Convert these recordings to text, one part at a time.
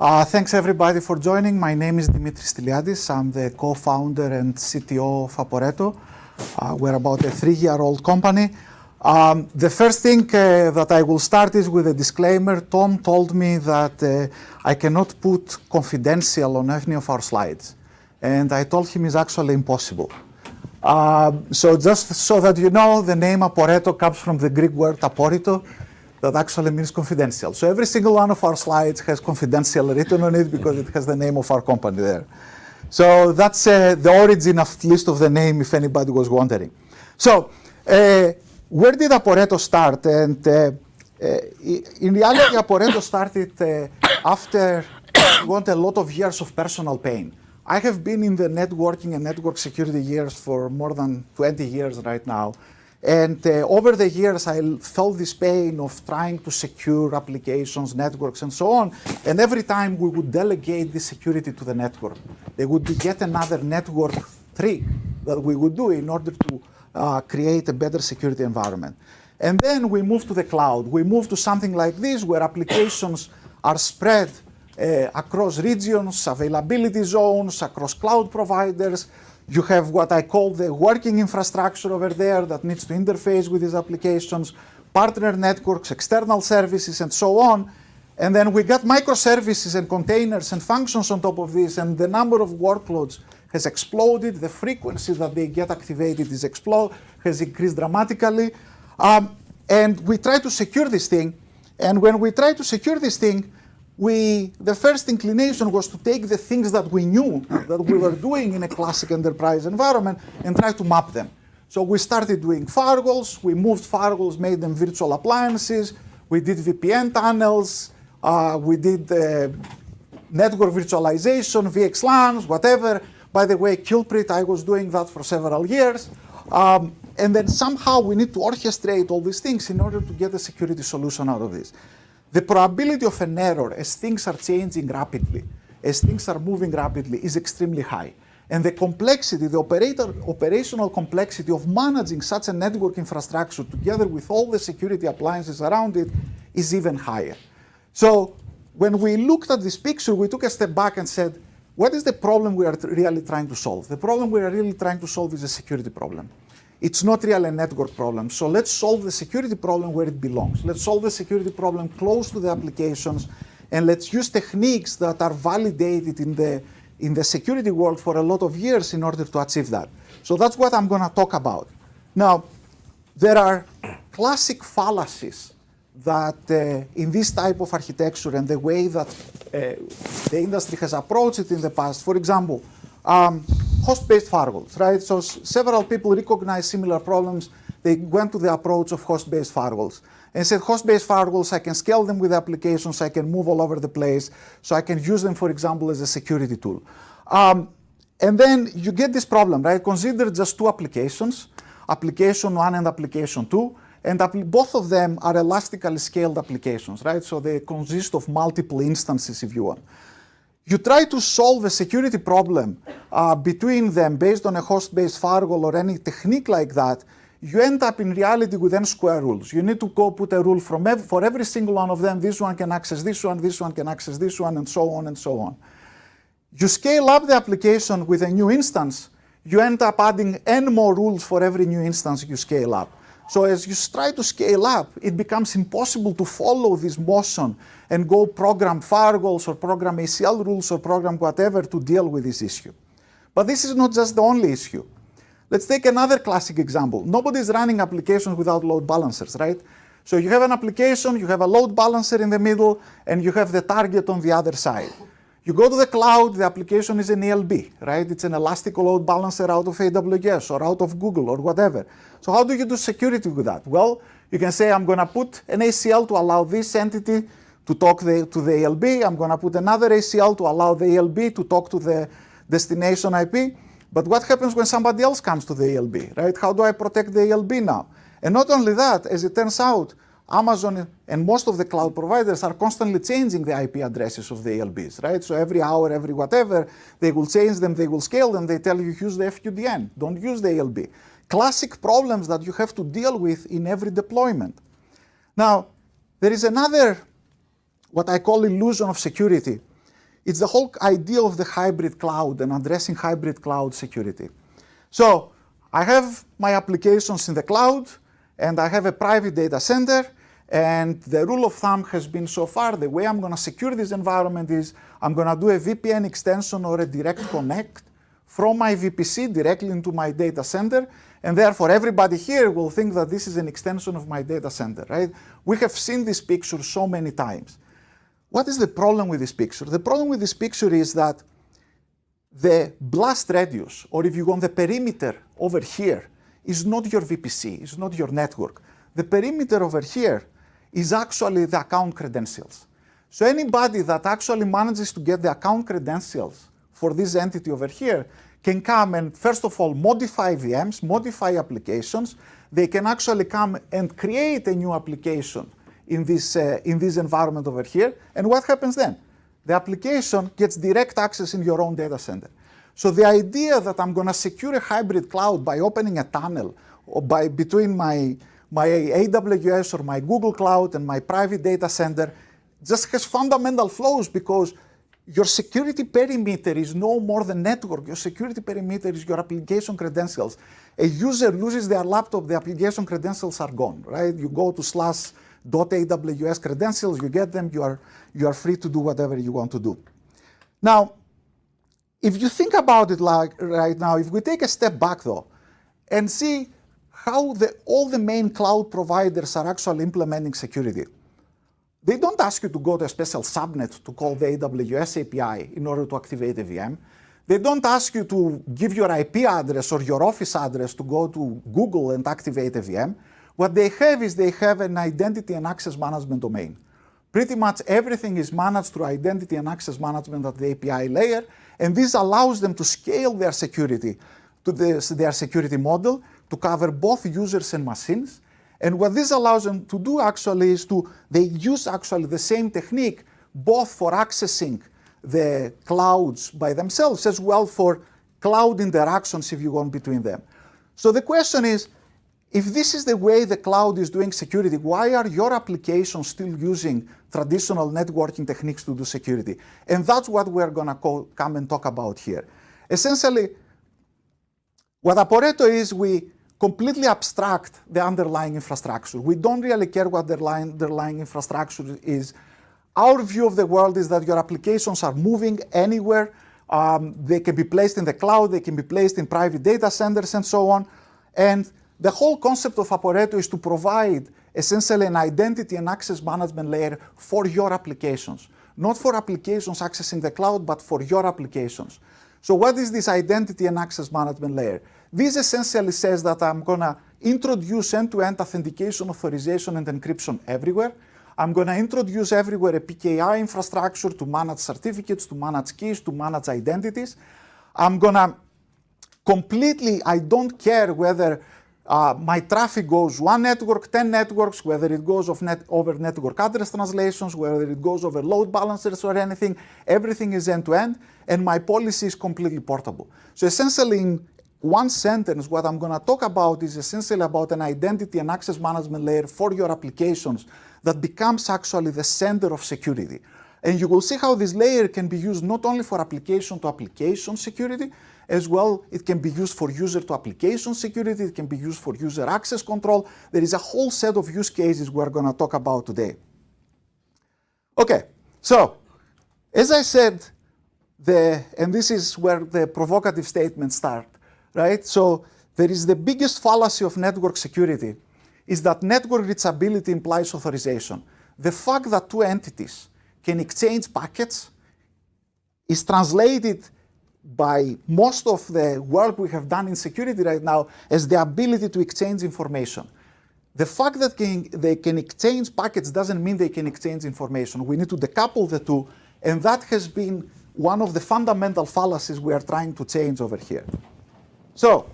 Thanks everybody for joining. My name is Dimitri Stiliadis. I'm the co-founder and CTO of Aporeto. We're about a 3-year-old company. The first thing that I will start is with a disclaimer. Tom told me that I cannot put confidential on any of our slides. And I told him it's actually impossible. So just so that you know, the name Aporeto comes from the Greek word aporeto, that actually means confidential. So every single one of our slides has confidential written on it because it has the name of our company there. So that's the origin, at least, of the name, if anybody was wondering. So where did Aporeto start? And in reality, Aporeto started after a lot of years of personal pain. I have been in the networking and network security years for more than 20 years right now. And over the years, I felt this pain of trying to secure applications, networks, and so on. And every time we would delegate the security to the network, there would be yet another network trick that we would do in order to create a better security environment. And then we moved to the cloud. We moved to something like this, where applications are spread across regions, availability zones, across cloud providers. You have what I call the working infrastructure over there that needs to interface with these applications, partner networks, external services, and so on. And then we got microservices and containers and functions on top of this, and the number of workloads has exploded. The frequency that they get activated has increased dramatically. And we try to secure this thing. And when we try to secure this thing, the first inclination was to take the things that we knew that we were doing in a classic enterprise environment and try to map them. So we started doing firewalls, we moved firewalls, made them virtual appliances, we did VPN tunnels, we did network virtualization, VXLANs, whatever. By the way, Culprit, I was doing that for several years. And then somehow we need to orchestrate all these things in order to get a security solution out of this. The probability of an error as things are changing rapidly, as things are moving rapidly, is extremely high. And the complexity, the operational complexity of managing such a network infrastructure together with all the security appliances around it is even higher. So when we looked at this picture, we took a step back and said, what is the problem we are really trying to solve? The problem we are really trying to solve is a security problem. It's not really a network problem. So let's solve the security problem where it belongs. Let's solve the security problem close to the applications, and let's use techniques that are validated in the security world for a lot of years in order to achieve that. So that's what I'm going to talk about. Now, there are classic fallacies that in this type of architecture and the way that the industry has approached it in the past. For example, host-based firewalls, right? So several people recognize similar problems. They went to the approach of host-based firewalls and said, host-based firewalls, I can scale them with applications, I can move all over the place, so I can use them, for example, as a security tool. And then you get this problem, right? Consider just two applications, application 1 and application 2, and both of them are elastically scaled applications, right? So they consist of multiple instances, if you want. You try to solve a security problem between them based on a host-based firewall or any technique like that, you end up in reality with n-square rules. You need to go put a rule for every single one of them. This one can access this one can access this one, and so on and so on. You scale up the application with a new instance, you end up adding n more rules for every new instance you scale up. So as you try to scale up, it becomes impossible to follow this motion and go program firewalls or program ACL rules or program whatever to deal with this issue. But this is not just the only issue. Let's take another classic example. Nobody's running applications without load balancers, right? So you have an application, you have a load balancer in the middle, and you have the target on the other side. You go to the cloud, the application is an ELB, right? It's an elastic load balancer out of AWS or out of Google or whatever. So how do you do security with that? Well, you can say, I'm going to put an ACL to allow this entity to talk to the ELB. I'm going to put another ACL to allow the ELB to talk to the destination IP. But what happens when somebody else comes to the ELB, right? How do I protect the ELB now? And not only that, as it turns out, Amazon and most of the cloud providers are constantly changing the IP addresses of the ELBs, right? So every hour, every whatever, they will change them, they will scale them, they tell you use the FQDN, don't use the ELB. Classic problems that you have to deal with in every deployment. Now, there is another what I call illusion of security. It's the whole idea of the hybrid cloud and addressing hybrid cloud security. So I have my applications in the cloud, and I have a private data center, and the rule of thumb has been so far, the way I'm going to secure this environment is I'm going to do a VPN extension or a direct connect from my VPC directly into my data center, and therefore everybody here will think that this is an extension of my data center, right? We have seen this picture so many times. What is the problem with this picture? The problem with this picture is that the blast radius, or if you want the perimeter over here, is not your VPC, it's not your network. The perimeter over here is actually the account credentials. So anybody that actually manages to get the account credentials for this entity over here can come and, first of all, modify VMs, modify applications. They can actually come and create a new application in this environment over here. And what happens then? The application gets direct access in your own data center. So the idea that I'm going to secure a hybrid cloud by opening a tunnel or between my AWS or my Google Cloud and my private data center just has fundamental flaws, because your security perimeter is no more than network. Your security perimeter is your application credentials. A user loses their laptop, the application credentials are gone, right? You go to /.aws credentials, you get them, you are free to do whatever you want to do. Now, if you think about it like right now, if we take a step back though, and see how all the main cloud providers are actually implementing security. They don't ask you to go to a special subnet to call the AWS API in order to activate a VM. They don't ask you to give your IP address or your office address to go to Google and activate a VM. What they have is they have an identity and access management domain. Pretty much everything is managed through identity and access management at the API layer, and this allows them to scale their security to their security model to cover both users and machines. And what this allows them to do actually is they use actually the same technique both for accessing the clouds by themselves as well for cloud interactions, if you want, between them. So the question is, if this is the way the cloud is doing security, why are your applications still using traditional networking techniques to do security? And that's what we're going to come and talk about here. Essentially, what Aporeto is, we completely abstract the underlying infrastructure. We don't really care what the underlying infrastructure is. Our view of the world is that your applications are moving anywhere. They can be placed in the cloud, they can be placed in private data centers and so on. And the whole concept of Aporeto is to provide essentially an identity and access management layer for your applications. Not for applications accessing the cloud, but for your applications. So what is this identity and access management layer? This essentially says that I'm going to introduce end-to-end authentication, authorization, and encryption everywhere. I'm going to introduce everywhere a PKI infrastructure to manage certificates, to manage keys, to manage identities. I'm going to completely, I don't care whether my traffic goes one network, 10 networks, whether it goes over network address translations, whether it goes over load balancers or anything. Everything is end-to-end, and my policy is completely portable. So essentially, in one sentence, what I'm going to talk about is essentially about an identity and access management layer for your applications that becomes actually the center of security. And you will see how this layer can be used not only for application-to-application security, as well it can be used for user-to-application security, it can be used for user access control. There is a whole set of use cases we're going to talk about today. Okay, so as I said, and this is where the provocative statements start, right? So there is the biggest fallacy of network security is that network reachability implies authorization. The fact that two entities can exchange packets is translated by most of the work we have done in security right now as the ability to exchange information. The fact that they can exchange packets doesn't mean they can exchange information. We need to decouple the two, and that has been one of the fundamental fallacies we are trying to change over here. So,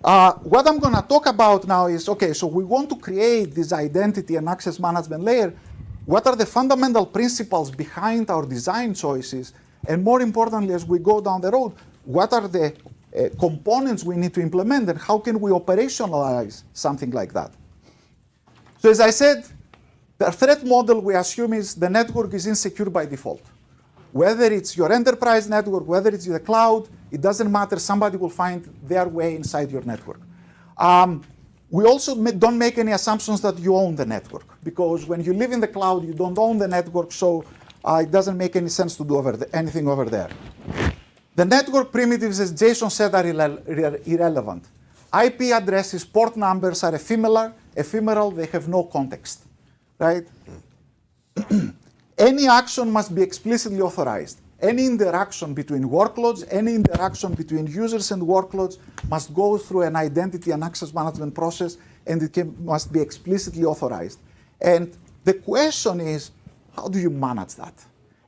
what I'm going to talk about now is, okay, so we want to create this identity and access management layer. What are the fundamental principles behind our design choices? And more importantly, as we go down the road, what are the components we need to implement, and how can we operationalize something like that? So as I said, The threat model we assume is the network is insecure by default. Whether it's your enterprise network, whether it's the cloud, it doesn't matter. Somebody will find their way inside your network. We also don't make any assumptions that you own the network, because when you live in the cloud, you don't own the network, so it doesn't make any sense to do anything over there. The network primitives, as Jason said, are irrelevant. IP addresses, port numbers are ephemeral, they have no context, right? Any action must be explicitly authorized. Any interaction between workloads, any interaction between users and workloads must go through an identity and access management process, and it must be explicitly authorized. And the question is, how do you manage that?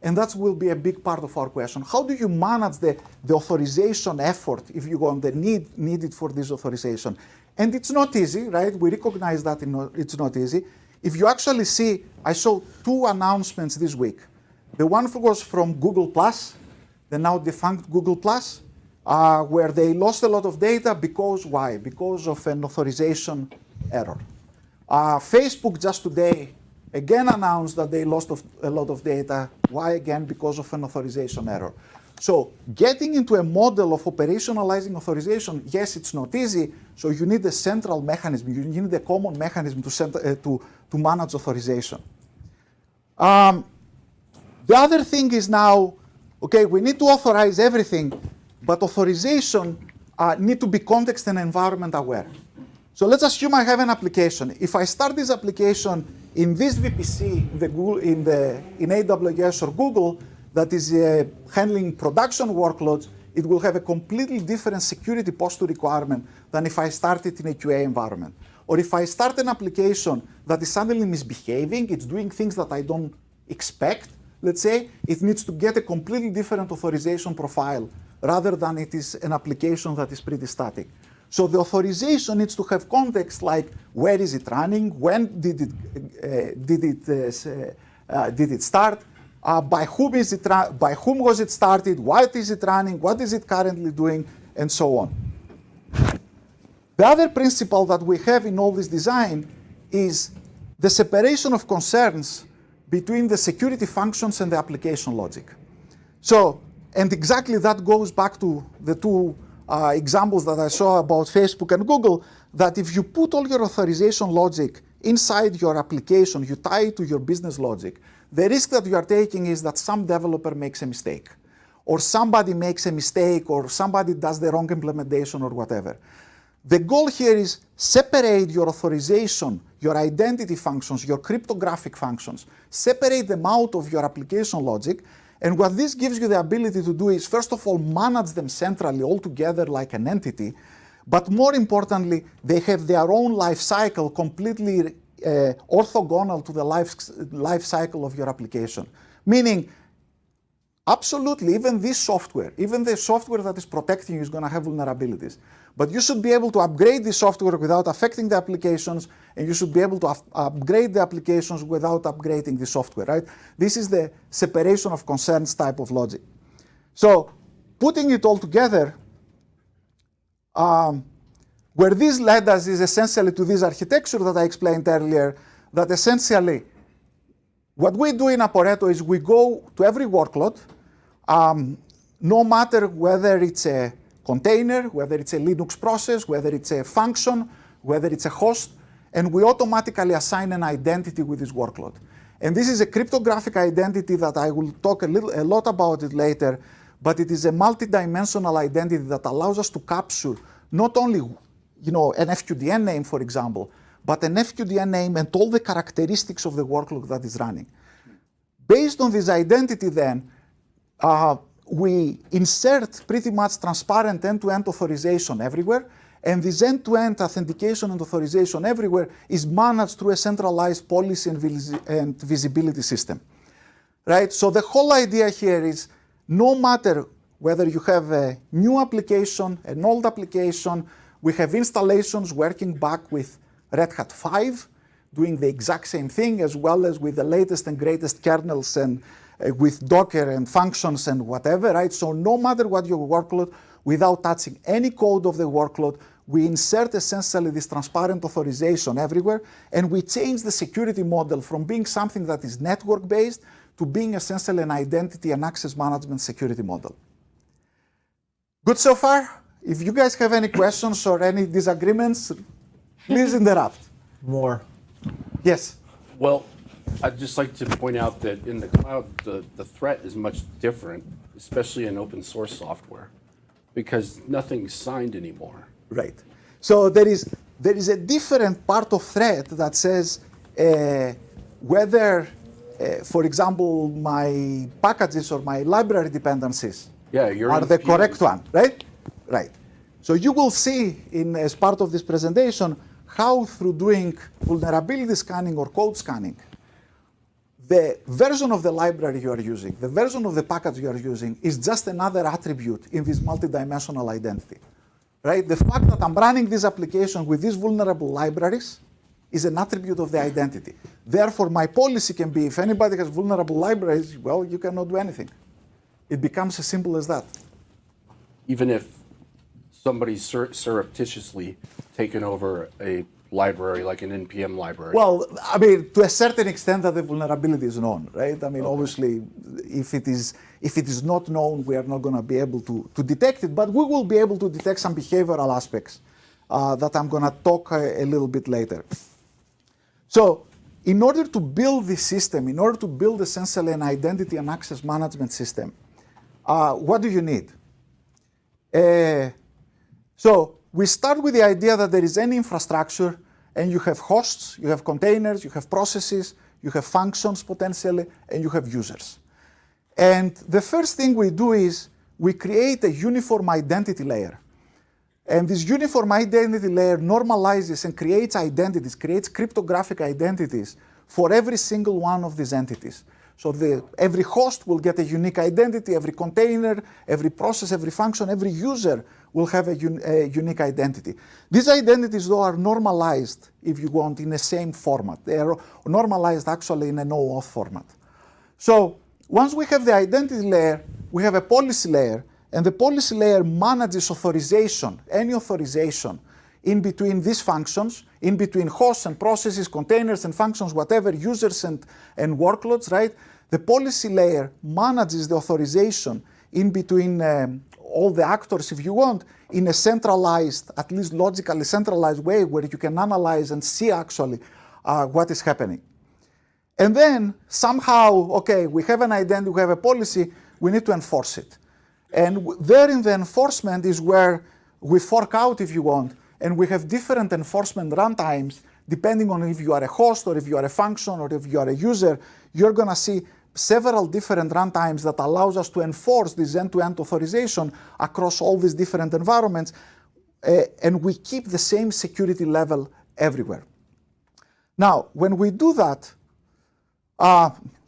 And that will be a big part of our question. How do you manage the authorization effort if you go on the need needed for this authorization? And it's not easy, right? We recognize that it's not easy. If you actually see, I saw 2 announcements this week. The one was from Google+, the now defunct Google+, where they lost a lot of data because, why? Because of an authorization error. Facebook just today again announced that they lost a lot of data. Why again? Because of an authorization error. So getting into a model of operationalizing authorization, yes, it's not easy. So you need a central mechanism. You need a common mechanism to manage authorization. The other thing is now, okay, we need to authorize everything, but authorization need to be context and environment aware. So let's assume I have an application. If I start this application in this VPC, in AWS or Google, that is handling production workloads, it will have a completely different security posture requirement than if I start it in a QA environment. Or if I start an application that is suddenly misbehaving, it's doing things that I don't expect, let's say, it needs to get a completely different authorization profile rather than it is an application that is pretty static. So the authorization needs to have context like where is it running, when did it start, by whom was it started, what is it running, what is it currently doing, and so on. The other principle that we have in all this design is the separation of concerns between the security functions and the application logic. So, and exactly that goes back to the 2 examples that I saw about Facebook and Google, that if you put all your authorization logic inside your application, you tie it to your business logic, the risk that you are taking is that some developer makes a mistake, or somebody makes a mistake, or somebody does the wrong implementation or whatever. The goal here is separate your authorization, your identity functions, your cryptographic functions, separate them out of your application logic. And what this gives you the ability to do is, first of all, manage them centrally all together like an entity. But more importantly, they have their own life cycle completely orthogonal to the life cycle of your application. Meaning, absolutely, even this software, even the software that is protecting you is going to have vulnerabilities. But you should be able to upgrade the software without affecting the applications, and you should be able to upgrade the applications without upgrading the software, right? This is the separation of concerns type of logic. So putting it all together, where this led us is essentially to this architecture that I explained earlier, that essentially what we do in Aporeto is we go to every workload, no matter whether it's a container, whether it's a Linux process, whether it's a function, whether it's a host, and we automatically assign an identity with this workload. And this is a cryptographic identity that I will talk a lot about it later, but it is a multi-dimensional identity that allows us to capture not only an FQDN name, for example, but an FQDN name and all the characteristics of the workload that is running. Based on this identity then, we insert pretty much transparent end-to-end authorization everywhere, and this end-to-end authentication and authorization everywhere is managed through a centralized policy and visibility system, right? So the whole idea here is no matter whether you have a new application, an old application, we have installations working back with Red Hat 5, doing the exact same thing, as well as with the latest and greatest kernels and with Docker and functions and whatever, right? So no matter what your workload, without touching any code of the workload, we insert essentially this transparent authorization everywhere, and we change the security model from being something that is network-based to being essentially an identity and access management security model. Good so far? If you guys have any questions or any disagreements, please interrupt. More. Yes? Well, I'd just like to point out that in the cloud, the threat is much different, especially in open source software, because nothing's signed anymore. Right. So there is a different part of threat that says whether, for example, my packages or my library dependencies are the correct one, right? Right. So you will see as part of this presentation how through doing vulnerability scanning or code scanning, the version of the library you are using, the version of the package you are using is just another attribute in this multidimensional identity. Right? The fact that I'm running this application with these vulnerable libraries is an attribute of the identity. Therefore, my policy can be, if anybody has vulnerable libraries, well, you cannot do anything. It becomes as simple as that. Even if somebody's surreptitiously taken over a library, like an NPM library. Well, I mean, to a certain extent that the vulnerability is known, right? I mean, obviously, if it is not known, we are not going to be able to detect it, but we will be able to detect some behavioral aspects that I'm going to talk a little bit later. So, in order to build this system, in order to build essentially an identity and access management system, what do you need? So, we start with the idea that there is any infrastructure, and you have hosts, you have containers, you have processes, you have functions potentially, and you have users. And the first thing we do is we create a uniform identity layer. And this uniform identity layer normalizes and creates identities, creates cryptographic identities for every single one of these entities. So every host will get a unique identity, every container, every process, every function, every user will have a unique identity. These identities, though, are normalized, if you want, in the same format. They are normalized actually in a no-auth format. So once we have the identity layer, we have a policy layer, and the policy layer manages authorization, any authorization, in between these functions, in between hosts and processes, containers and functions, whatever, users and workloads, right? The policy layer manages the authorization in between all the actors, if you want, in a centralized, at least logically centralized way where you can analyze and see actually what is happening. And then somehow, okay, we have an identity, we have a policy, we need to enforce it. And there in the enforcement is where we fork out, if you want, and we have different enforcement runtimes depending on if you are a host or if you are a function or if you are a user. You're going to see several different runtimes that allows us to enforce this end-to-end authorization across all these different environments, and we keep the same security level everywhere. Now, when we do that,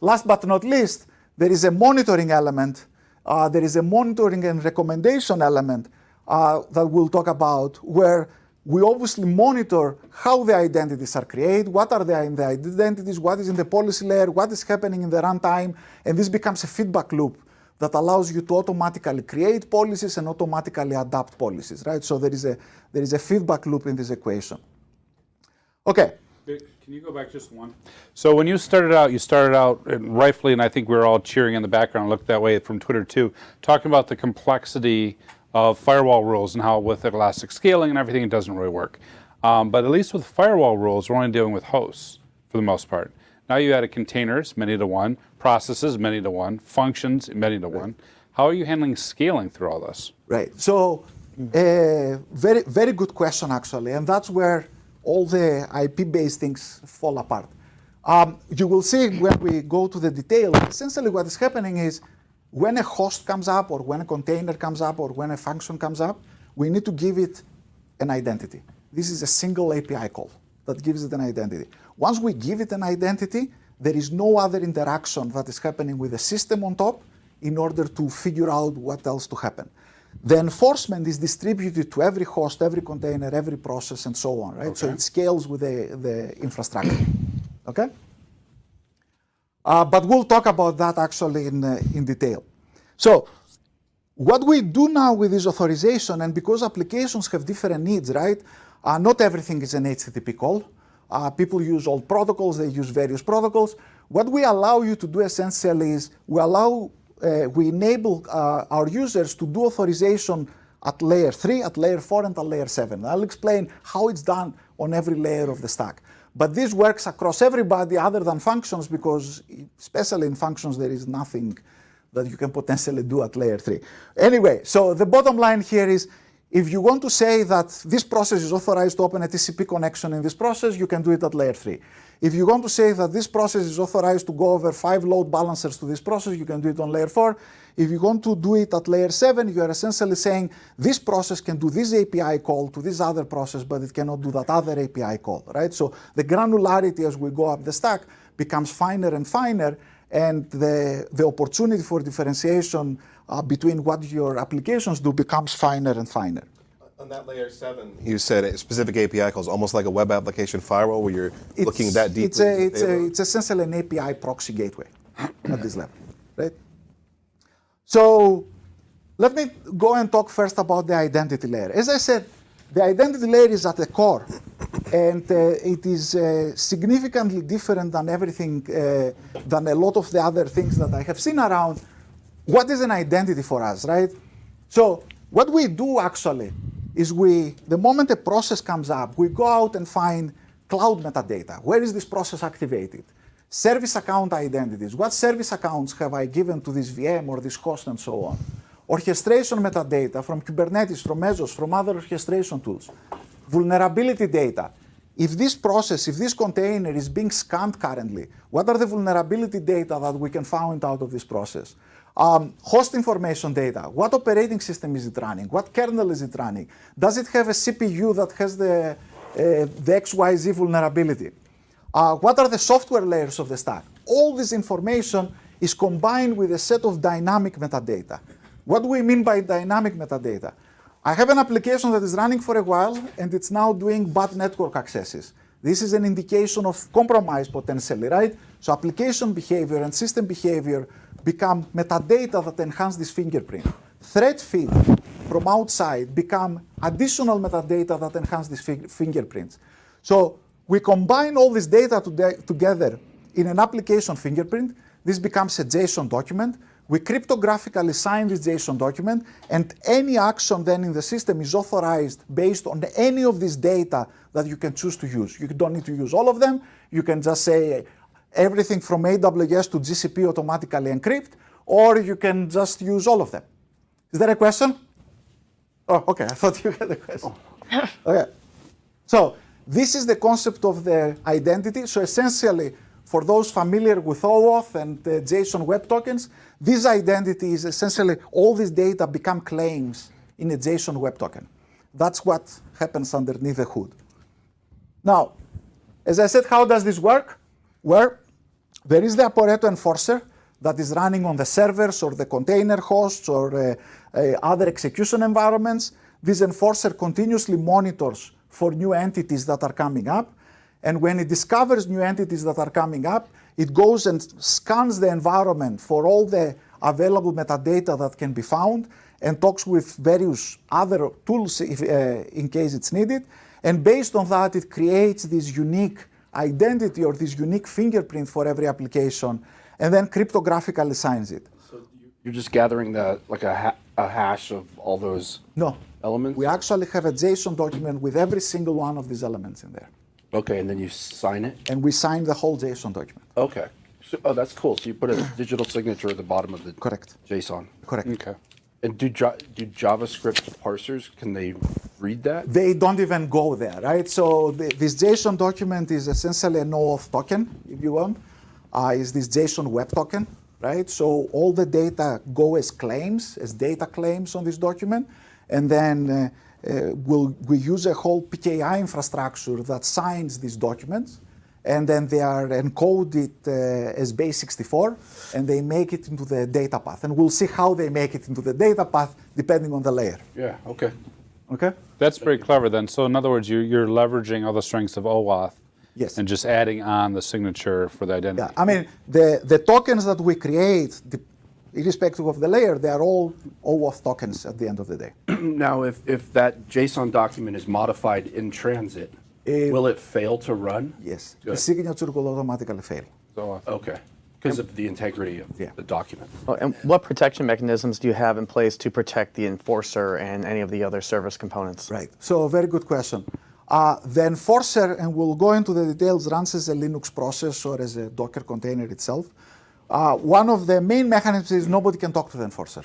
last but not least, there is a monitoring element. There is a monitoring and recommendation element that we'll talk about, where we obviously monitor how the identities are created, what are in the identities, what is in the policy layer, what is happening in the runtime, and this becomes a feedback loop that allows you to automatically create policies and automatically adapt policies, right? So there is a feedback loop in this equation. Okay. Can you go back just one? So when you started out, and rightfully, and I think we were all cheering in the background, looked that way from Twitter too, talking about the complexity of firewall rules and how with elastic scaling and everything, it doesn't really work. But at least with firewall rules, we're only dealing with hosts for the most part. Now you added containers, many to one, processes, many to one, functions, many to one. How are you handling scaling through all this? Right. So very, very good question, actually. And that's where all the IP-based things fall apart. You will see when we go to the details, essentially what is happening is when a host comes up or when a container comes up or when a function comes up, we need to give it an identity. This is a single API call that gives it an identity. Once we give it an identity, there is no other interaction that is happening with the system on top in order to figure out what else to happen. The enforcement is distributed to every host, every container, every process, and so on, right? Okay. So it scales with the infrastructure, okay? But we'll talk about that actually in detail. So What we do now with this authorization, and because applications have different needs, right? Not everything is an HTTP call. People use old protocols, they use various protocols. What we allow you to do essentially is we enable our users to do authorization at layer 3, at layer 4, and at layer 7. I'll explain how it's done on every layer of the stack. But this works across everybody other than functions, because especially in functions there is nothing that you can potentially do at layer 3. Anyway, so the bottom line here is, if you want to say that this process is authorized to open a TCP connection in this process, you can do it at layer 3. If you want to say that this process is authorized to go over 5 load balancers to this process, you can do it on layer 4. If you want to do it at layer 7, you are essentially saying this process can do this API call to this other process, but it cannot do that other API call, right? So the granularity as we go up the stack becomes finer and finer, and the opportunity for differentiation between what your applications do becomes finer and finer. On that layer 7, you said a specific API calls, almost like a web application firewall, where you're looking that deeply. It's essentially an API proxy gateway at this level, right? So let me go and talk first about the identity layer. As I said, the identity layer is at the core, and it is significantly different than everything, than a lot of the other things that I have seen around. What is an identity for us, right? So what we do actually is the moment a process comes up, we go out and find cloud metadata. Where is this process activated? Service account identities. What service accounts have I given to this VM or this host and so on? Orchestration metadata from Kubernetes, from Mesos, from other orchestration tools. Vulnerability data. If this process, if this container is being scanned currently, what are the vulnerability data that we can find out of this process? Host information data. What operating system is it running? What kernel is it running? Does it have a CPU that has the XYZ vulnerability? What are the software layers of the stack? All this information is combined with a set of dynamic metadata. What do we mean by dynamic metadata? I have an application that is running for a while, and it's now doing bad network accesses. This is an indication of compromise potentially, right? So application behavior and system behavior become metadata that enhance this fingerprint. Threat feed from outside become additional metadata that enhance these fingerprints. So we combine all this data together in an application fingerprint. This becomes a JSON document. We cryptographically sign this JSON document, and any action then in the system is authorized based on any of this data that you can choose to use. You don't need to use all of them. You can just say everything from AWS to GCP automatically encrypt, or you can just use all of them. Is there a question? Oh, okay, I thought you had a question. Okay, so this is the concept of the identity. So essentially, for those familiar with OAuth and JSON Web Tokens, this identity is essentially all this data become claims in a JSON Web Token. That's what happens underneath the hood. Now, as I said, how does this work? Where there is the Aporeto enforcer that is running on the servers or the container hosts or other execution environments. This enforcer continuously monitors for new entities that are coming up. And when it discovers new entities that are coming up, it goes and scans the environment for all the available metadata that can be found and talks with various other tools in case it's needed. And based on that, it creates this unique identity or this unique fingerprint for every application, and then cryptographically signs it. So you're just gathering like a hash of all those elements? We actually have a JSON document with every single one of these elements in there. Okay, and then you sign it? And we sign the whole JSON document. Okay. So, that's cool. So you put a digital signature at the bottom of the JSON. Correct. Okay. And do JavaScript parsers, can they read that? They don't even go there, right? So this JSON document is essentially a no-auth token, if you want. Is this JSON Web Token, right? So all the data go as claims, as data claims on this document, and then we use a whole PKI infrastructure that signs these documents, and then they are encoded as base64, and they make it into the data path. And we'll see how they make it into the data path depending on the layer. Yeah, okay. Okay? That's pretty clever then. So in other words, you're leveraging all the strengths of OAuth. Yes. And just adding on the signature for the identity. Yeah, I mean, the tokens that we create, irrespective of the layer, they are all OAuth tokens at the end of the day. Now, if that JSON document is modified in transit, will it fail to run? Yes, Good. the signature will automatically fail. Okay, because of the integrity of the document. Well, and what protection mechanisms do you have in place to protect the enforcer and any of the other service components? Right. So very good question. The enforcer, and we'll go into the details, runs as a Linux process or as a Docker container itself. One of the main mechanisms is nobody can talk to the enforcer.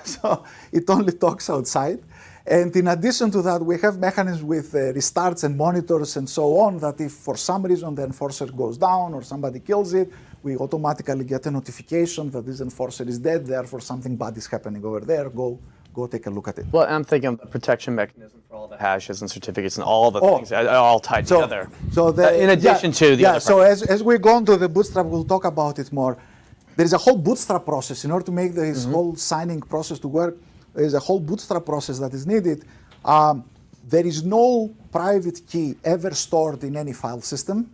So it only talks outside. And in addition to that, we have mechanisms with restarts and monitors and so on, that if for some reason the enforcer goes down or somebody kills it, we automatically get a notification that this enforcer is dead, therefore something bad is happening over there, go take a look at it. Well, I'm thinking of the protection mechanism for all the hashes and certificates and all the things all tied together. So in addition to the other so as we go into the bootstrap, we'll talk about it more. There is a whole bootstrap process in order to make this whole signing process to work. There is a whole bootstrap process that is needed. There is no private key ever stored in any file system.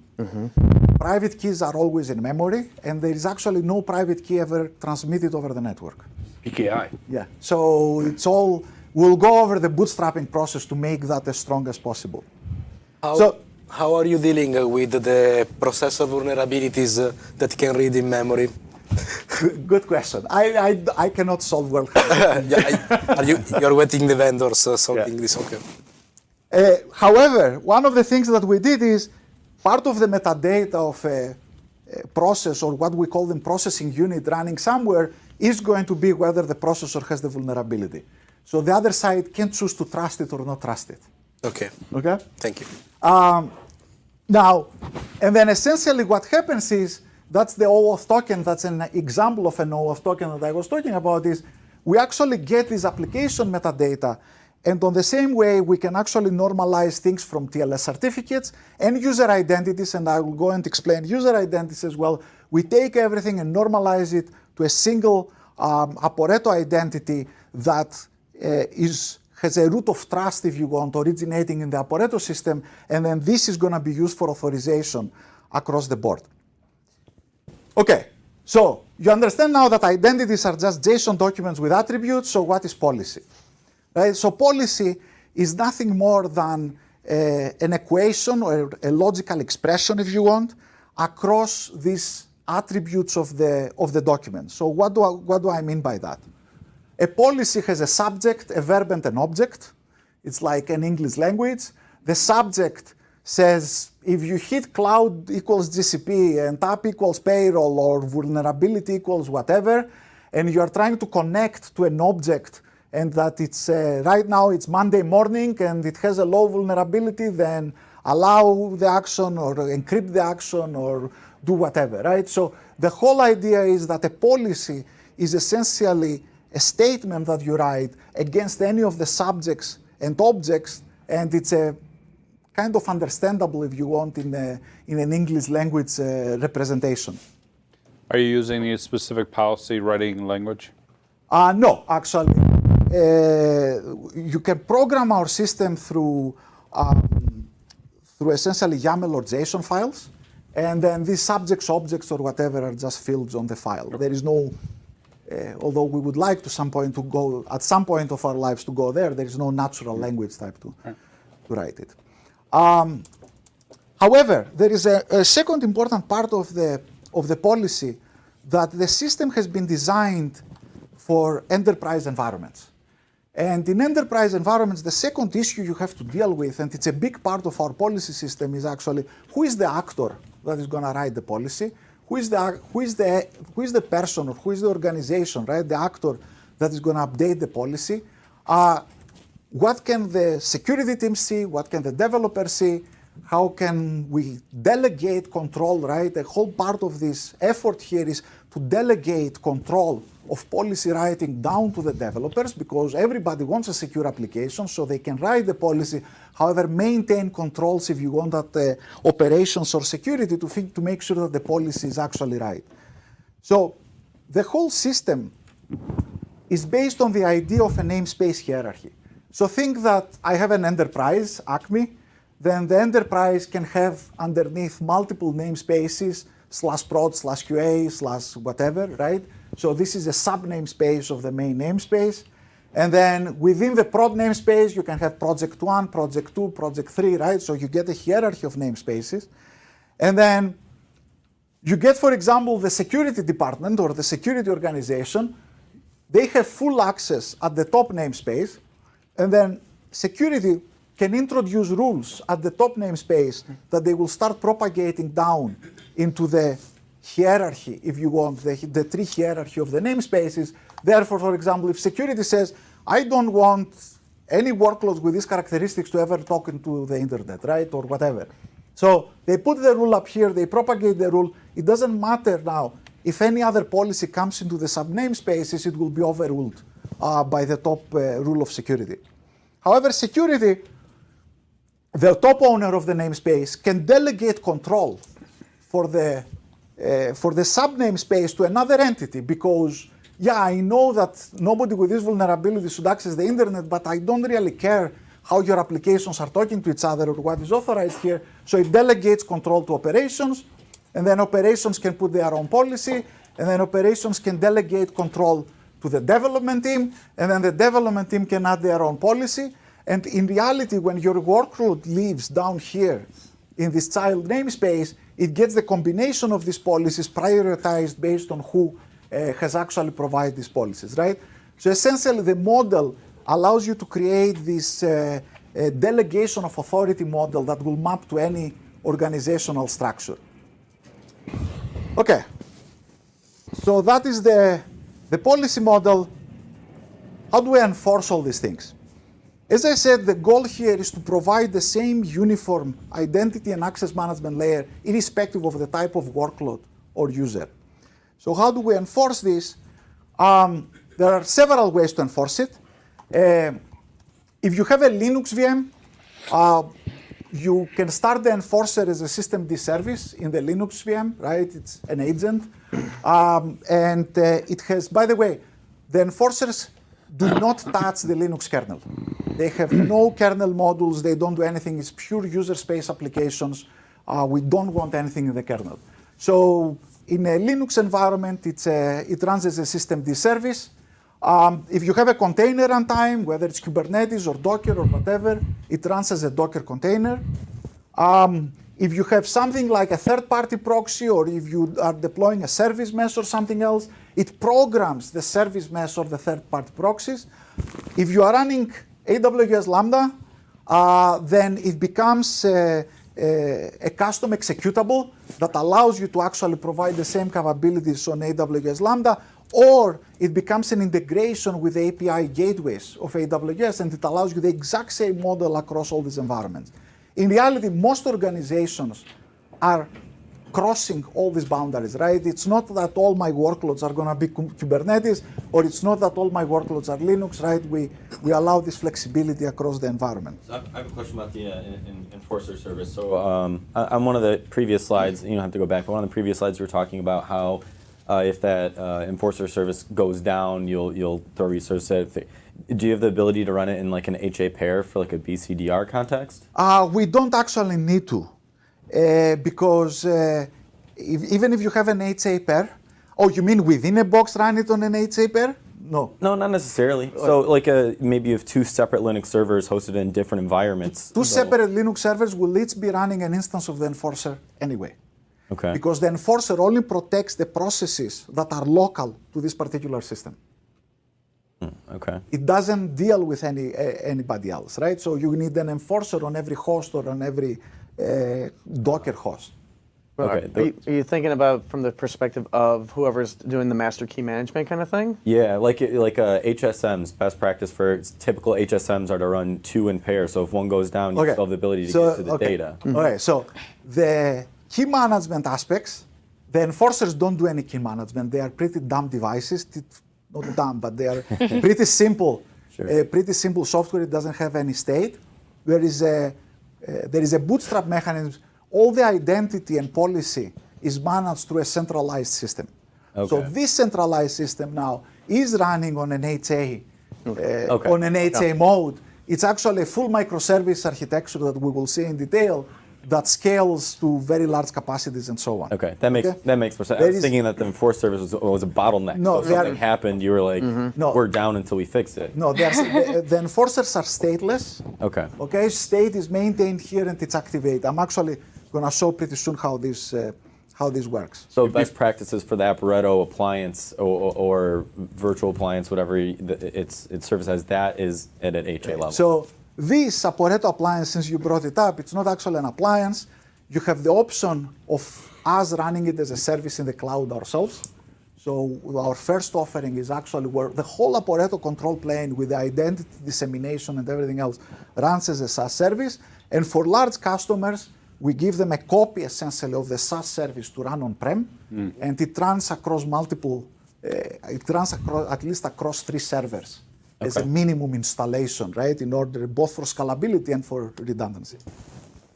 Private keys are always in memory, and there is actually no private key ever transmitted over the network. PKI. Yeah, so it's all, we'll go over the bootstrapping process to make that as strong as possible. How are you dealing with the processor vulnerabilities that can read in memory? Good question. I cannot solve world hackers. You're wetting the vendors, solving this, okay. However, one of the things that we did is part of the metadata of a process, or what we call the processing unit running somewhere, is going to be whether the processor has the vulnerability. So the other side can choose to trust it or not trust it. Okay. Okay? Thank you. Now, and then essentially what happens is, that's the OAuth token, that's an example of an OAuth token that I was talking about, is we actually get this application metadata, and on the same way we can actually normalize things from TLS certificates and user identities, and I will go and explain user identities as well. We take everything and normalize it to a single Aporeto identity that has a root of trust, if you want, originating in the Aporeto system, and then this is going to be used for authorization across the board. Okay, so you understand now that identities are just JSON documents with attributes, so what is policy? Right? So policy is nothing more than an equation or a logical expression, if you want, across these attributes of the document. So what do I mean by that? A policy has a subject, a verb, and an object. It's like an English language. The subject says, if you hit cloud equals GCP and app equals payroll or vulnerability equals whatever, and you are trying to connect to an object, and that it's right now it's Monday morning and it has a low vulnerability, then allow the action or encrypt the action or do whatever, right? So the whole idea is that a policy is essentially a statement that you write against any of the subjects and objects, and it's a kind of understandable, if you want, in an English language representation. Are you using any specific policy writing language? No, actually. You can program our system through essentially YAML or JSON files, and then these subjects, objects, or whatever are just fields on the file. Okay. There is no, although we would like to some point to go, at some point of our lives to go there, there is no natural language type to write it. However, there is a second important part of the policy, that the system has been designed for enterprise environments. And in enterprise environments, the second issue you have to deal with, and it's a big part of our policy system, is actually who is the actor that is going to write the policy, who is the person or who is the organization, right? The actor that is going to update the policy. What can the security team see? What can the developers see? How can we delegate control, right? The whole part of this effort here is to delegate control of policy writing down to the developers, because everybody wants a secure application, so they can write the policy, however, maintain controls, if you want, that operations or security to make sure that the policy is actually right. So the whole system is based on the idea of a namespace hierarchy. So think that I have an enterprise, Acme, then the enterprise can have underneath multiple namespaces, /prod, /QA, /whatever, right? So this is a sub namespace of the main namespace. And then within the prod namespace, you can have project 1, project 2, project 3, right? So you get a hierarchy of namespaces. And then you get, for example, the security department or the security organization. They have full access at the top namespace. And then security can introduce rules at the top namespace that they will start propagating down into the hierarchy, if you want, the tree hierarchy of the namespaces. Therefore, for example, if security says, I don't want any workloads with these characteristics to ever talk into the internet, right, or whatever. So they put the rule up here, they propagate the rule. It doesn't matter now if any other policy comes into the sub-namespaces, it will be overruled by the top rule of security. However, security, the top owner of the namespace, can delegate control for the sub-namespace to another entity because, yeah, I know that nobody with this vulnerability should access the internet, but I don't really care how your applications are talking to each other or what is authorized here. So it delegates control to operations, and then operations can put their own policy, and then operations can delegate control to the development team, and then the development team can add their own policy. And in reality, when your workload lives down here in this child namespace, it gets the combination of these policies prioritized based on who has actually provided these policies, right? So essentially, the model allows you to create this delegation of authority model that will map to any organizational structure. Okay, so that is the policy model. How do we enforce all these things? As I said, the goal here is to provide the same uniform identity and access management layer irrespective of the type of workload or user. So how do we enforce this? There are several ways to enforce it. If you have a Linux VM, you can start the enforcer as a systemd service in the Linux VM, right? It's an agent. And it has, by the way, the enforcers do not touch the Linux kernel. They have no kernel modules. They don't do anything. It's pure user space applications. We don't want anything in the kernel. So in a Linux environment, it runs as a systemd service. If you have a container runtime, whether it's Kubernetes or Docker or whatever, it runs as a Docker container. If you have something like a third-party proxy, or if you are deploying a service mesh or something else, it programs the service mesh or the third-party proxies. If you are running AWS Lambda, then it becomes a custom executable that allows you to actually provide the same capabilities on AWS Lambda, or it becomes an integration with the API gateways of AWS, and it allows you the exact same model across all these environments. In reality, most organizations are crossing all these boundaries, right? It's not that all my workloads are going to be Kubernetes, or it's not that all my workloads are Linux, right? We allow this flexibility across the environment. So I have a question about the enforcer service. So on one of the previous slides, you don't have to go back, but one of the previous slides you were talking about how if that enforcer service goes down, you'll throw resources at it. Do you have the ability to run it in like an HA pair for like a BCDR context? We don't actually need to, because even if you have an HA pair, oh, you mean within a box run it on an HA pair? No. No, not necessarily. So like maybe you have two separate Linux servers hosted in different environments. Two separate Linux servers will each be running an instance of the enforcer anyway. Okay. Because the enforcer only protects the processes that are local to this particular system. Okay. It doesn't deal with anybody else, right? So you need an enforcer on every host or on every Docker host. Okay. Are you thinking about from the perspective of whoever's doing the master key management kind of thing? Yeah, like HSMs, best practice for typical HSMs are to run two in pair. So if one goes down, you still have the ability to get to the data. Okay, so the key management aspects, the enforcers don't do any key management. They are pretty dumb devices. Not dumb, but they are pretty simple. Sure. Pretty simple software. It doesn't have any state. There is a bootstrap mechanism. All the identity and policy is managed through a centralized system. Okay. So this centralized system now is running on an HA, on an HA mode. It's actually a full microservice architecture that we will see in detail. that scales to very large capacities and so on. Okay, that makes more sense. I was thinking that the enforce service was a bottleneck. No, so if something happened, you were like, No. we're down until we fix it. No, the enforcers are stateless. Okay. Okay, state is maintained here and it's activated. I'm actually going to show pretty soon how this works. So best practices for the Aporeto appliance or virtual appliance, whatever its service has, that is at an HA level. So this Aporeto appliance, since you brought it up, it's not actually an appliance. You have the option of us running it as a service in the cloud ourselves. So our first offering is actually where the whole Aporeto control plane with the identity dissemination and everything else runs as a SaaS service. And for large customers, we give them a copy essentially of the SaaS service to run on-prem, and it runs across at least across 3 servers as a minimum installation, right? In order both for scalability and for redundancy.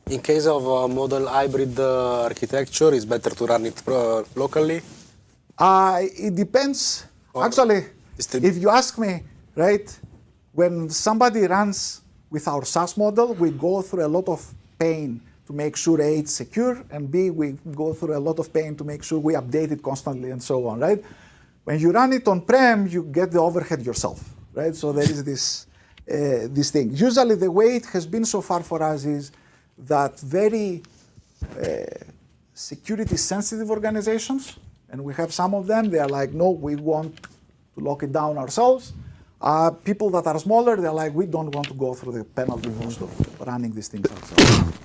In case of a model hybrid architecture, it's better to run it locally? It depends. Actually, if you ask me, right, when somebody runs with our SaaS model, we go through a lot of pain to make sure A, it's secure, and B, we go through a lot of pain to make sure we update it constantly and so on, right? When you run it on-prem, you get the overhead yourself, right? So there is this thing. Usually the way it has been so far for us is that very security-sensitive organizations, and we have some of them, they are like, no, we want to lock it down ourselves. People that are smaller, they're like, we don't want to go through the penalty cost of running these things ourselves.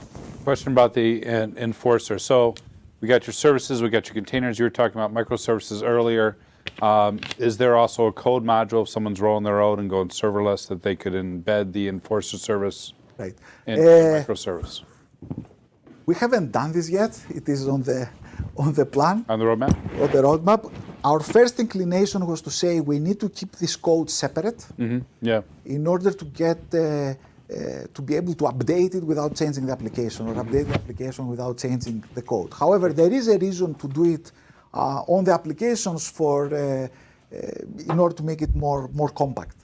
Question about the enforcer. So we got your services, we got your containers. You were talking about microservices earlier. Is there also a code module if someone's rolling their own and going serverless that they could embed the enforcer service Right. in microservice? We haven't done this yet. It is on the plan, On the roadmap? on the roadmap. Our first inclination was to say we need to keep this code separate Yeah. in order to get to be able to update it without changing the application or update the application without changing the code. However, there is a reason to do it on the applications in order to make it more compact.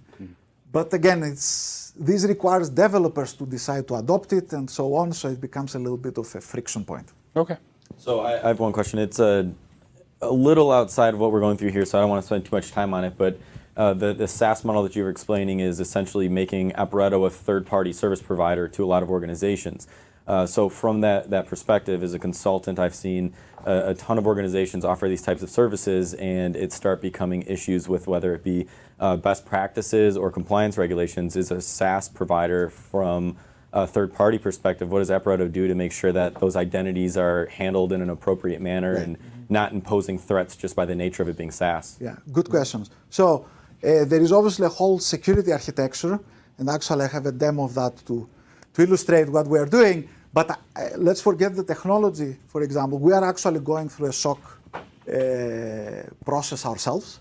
But again, this requires developers to decide to adopt it and so on, so it becomes a little bit of a friction point. Okay. So I have one question. It's a little outside of what we're going through here, so I don't want to spend too much time on it, but the SaaS model that you were explaining is essentially making Aporeto a third-party service provider to a lot of organizations. So from that perspective, as a consultant, I've seen a ton of organizations offer these types of services, and it start becoming issues with whether it be best practices or compliance regulations. Is a SaaS provider from a third-party perspective, what does Aporeto do to make sure that those identities are handled in an appropriate manner and not imposing threats just by the nature of it being SaaS? Yeah, good questions. So there is obviously a whole security architecture, and actually I have a demo of that to illustrate what we are doing. But let's forget the technology, for example. We are actually going through a SOC process ourselves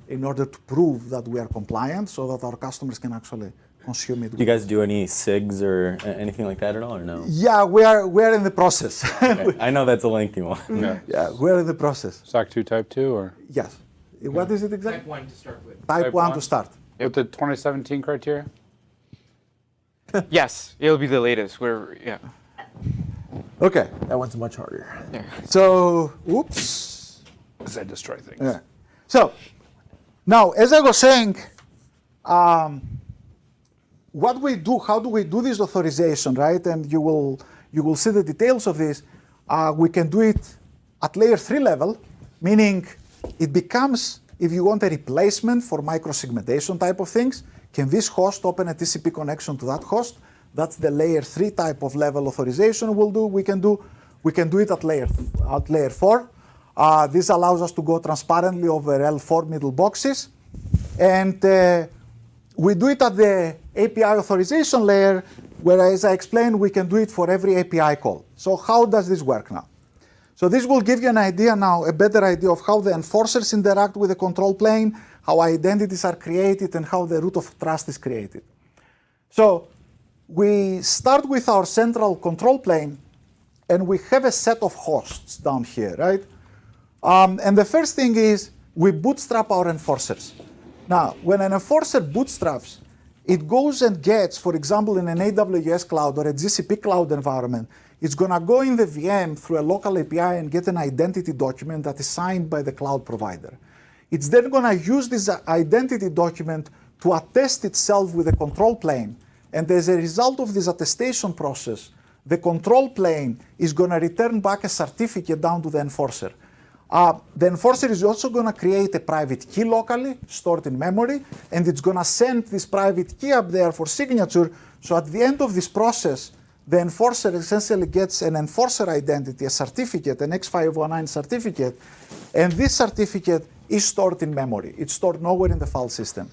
in order to prove that we are compliant so that our customers can actually consume it. Do you guys do any SIGs or anything like that at all, or no? Yeah, we are in the process. Okay. I know that's a lengthy one. Yeah, we're in the process. SOC 2 Type 2 or? Yes. What is it exactly? Type 1 to start with. Type 1 to start. With the 2017 criteria? Yes, it'll be the latest. Okay. That one's much harder. So, oops. Does that destroy things? Yeah. So, now, as I was saying, what we do, how do we do this authorization, right? And you will see the details of this. We can do it at layer 3 level, meaning it becomes, if you want a replacement for microsegmentation type of things, can this host open a TCP connection to that host? That's the layer 3 type of level authorization we'll do. We can do it at layer 4. This allows us to go transparently over L4 middle boxes. And we do it at the API authorization layer, where, as I explained, we can do it for every API call. So how does this work now? So this will give you an idea now, a better idea of how the enforcers interact with the control plane, how identities are created, and how the root of trust is created. So we start with our central control plane, and we have a set of hosts down here, right? And the first thing is we bootstrap our enforcers. Now, when an enforcer bootstraps, it goes and gets, for example, in an AWS cloud or a GCP cloud environment, it's going to go in the VM through a local API and get an identity document that is signed by the cloud provider. It's then going to use this identity document to attest itself with a control plane. And as a result of this attestation process, the control plane is going to return back a certificate down to the enforcer. The enforcer is also going to create a private key locally, stored in memory, and it's going to send this private key up there for signature. So at the end of this process, the enforcer essentially gets an enforcer identity, a certificate, an X509 certificate, and this certificate is stored in memory. It's stored nowhere in the file system.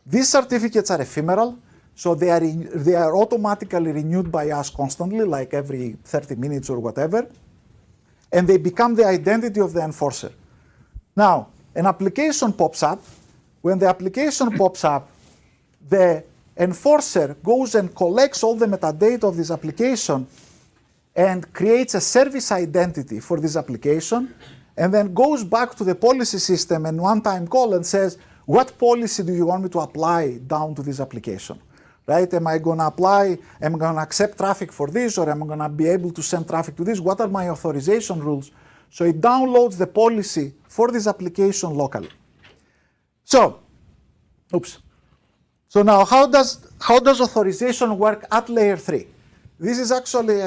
These certificates are ephemeral, so they are automatically renewed by us constantly, like every 30 minutes or whatever, and they become the identity of the enforcer. Now, an application pops up. When the application pops up, the enforcer goes and collects all the metadata of this application and creates a service identity for this application, and then goes back to the policy system and one-time call and says, what policy do you want me to apply down to this application? Right? Am I going to apply, am I going to accept traffic for this, or am I going to be able to send traffic to this? What are my authorization rules? So it downloads the policy for this application locally. So, So now how does authorization work at layer 3? This is actually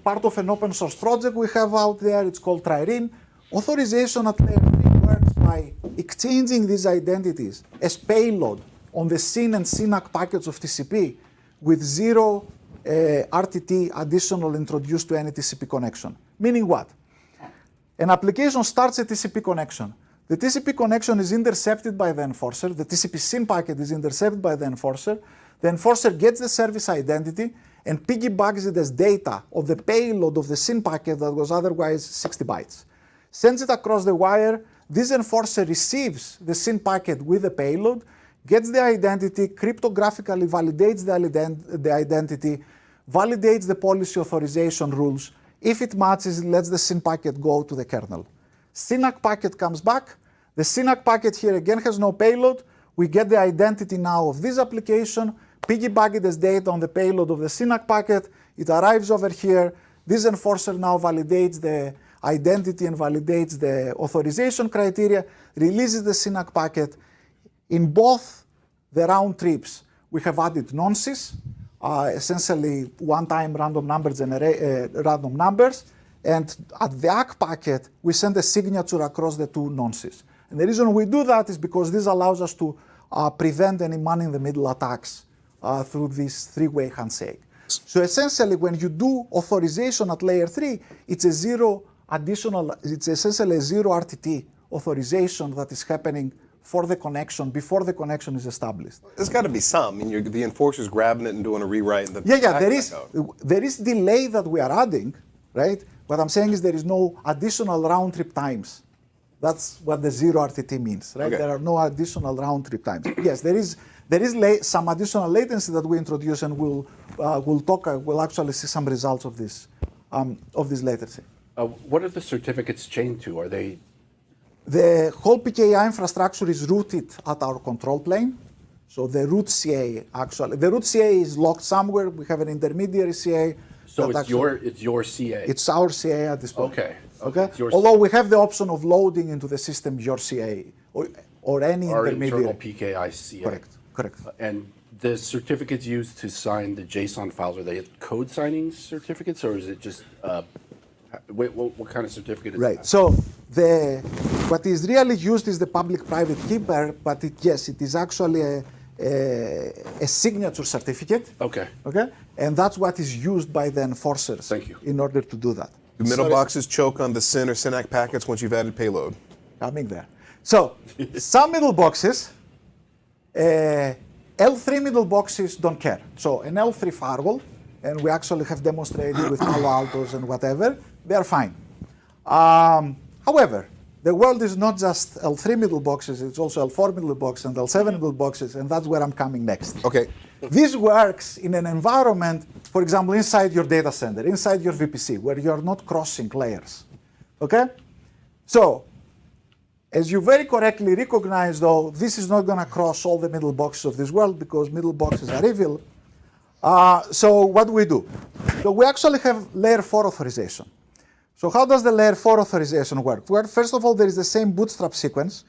part of an open source project we have out there. It's called Trireme. Authorization at layer 3 works by exchanging these identities as payload on the SYN and SYNAC packets of TCP with zero RTT additional introduced to any TCP connection. Meaning what? An application starts a TCP connection. The TCP connection is intercepted by the enforcer. The TCP SYN packet is intercepted by the enforcer. The enforcer gets the service identity and piggybacks it as data of the payload of the SYN packet that was otherwise 60 bytes. Sends it across the wire. This enforcer receives the SYN packet with the payload, gets the identity, cryptographically validates the identity, validates the policy authorization rules. If it matches, it lets the SYN packet go to the kernel. SYNAC packet comes back. The SYNAC packet here again has no payload. We get the identity now of this application, piggyback it as data on the payload of the SYNAC packet. It arrives over here. This enforcer now validates the identity and validates the authorization criteria, releases the SYNAC packet. In both the round trips, we have added nonces, essentially one-time random numbers, and at the ACK packet, we send a signature across the two nonces. And the reason we do that is because this allows us to prevent any man-in-the-middle attacks through this three-way handshake. So essentially, when you do authorization at layer 3, it's it's essentially a zero RTT authorization that is happening for the connection, before the connection is established. There's got to be some. I mean, the enforcer's grabbing it and doing a rewrite. And there is delay that we are adding, right? What I'm saying is there is no additional round trip times. That's what the zero RTT means, right? Okay. There are no additional round trip times. Yes, there is some additional latency that we introduce, and we'll actually see some results of this latency. What are the certificates chained to? Are they? The whole PKI infrastructure is rooted at our control plane. So the root CA the root CA is locked somewhere. We have an intermediary CA. So it's your CA. It's our CA at this point. Okay. Okay. Although we have the option of loading into the system your CA or any our intermediary. internal PKI CA. Correct. And the certificates used to sign the JSON files, are they code signing certificates, or is it just what kind of certificate is that? Right. So what is really used is the public-private key pair, but it is actually a signature certificate. Okay. Okay. And that's what is used by the enforcers. Thank you. In order to do that. Do middle boxes choke on the SYN or SYNAC packets once you've added payload? Coming there. So some middle boxes, L3 middle boxes don't care. So an L3 firewall, and we actually have demonstrated with Palo Altos and whatever, they are fine. However, the world is not just L3 middle boxes, it's also L4 middle boxes and L7 middle boxes, and that's where I'm coming next. Okay. This works in an environment, for example, inside your data center, inside your VPC, where you're not crossing layers. Okay? So, As you very correctly recognize, though, this is not going to cross all the middle boxes of this world because middle boxes are evil. So what do we do? So we actually have layer 4 authorization. So how does the layer 4 authorization work? Well, first of all, there is the same bootstrap sequence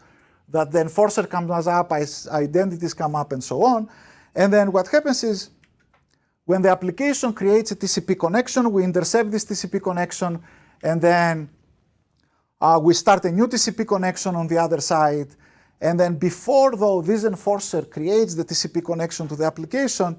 that the enforcer comes up, identities come up, and so on. And then what happens is when the application creates a TCP connection, we intercept this TCP connection, and then we start a new TCP connection on the other side. And then before, though, this enforcer creates the TCP connection to the application,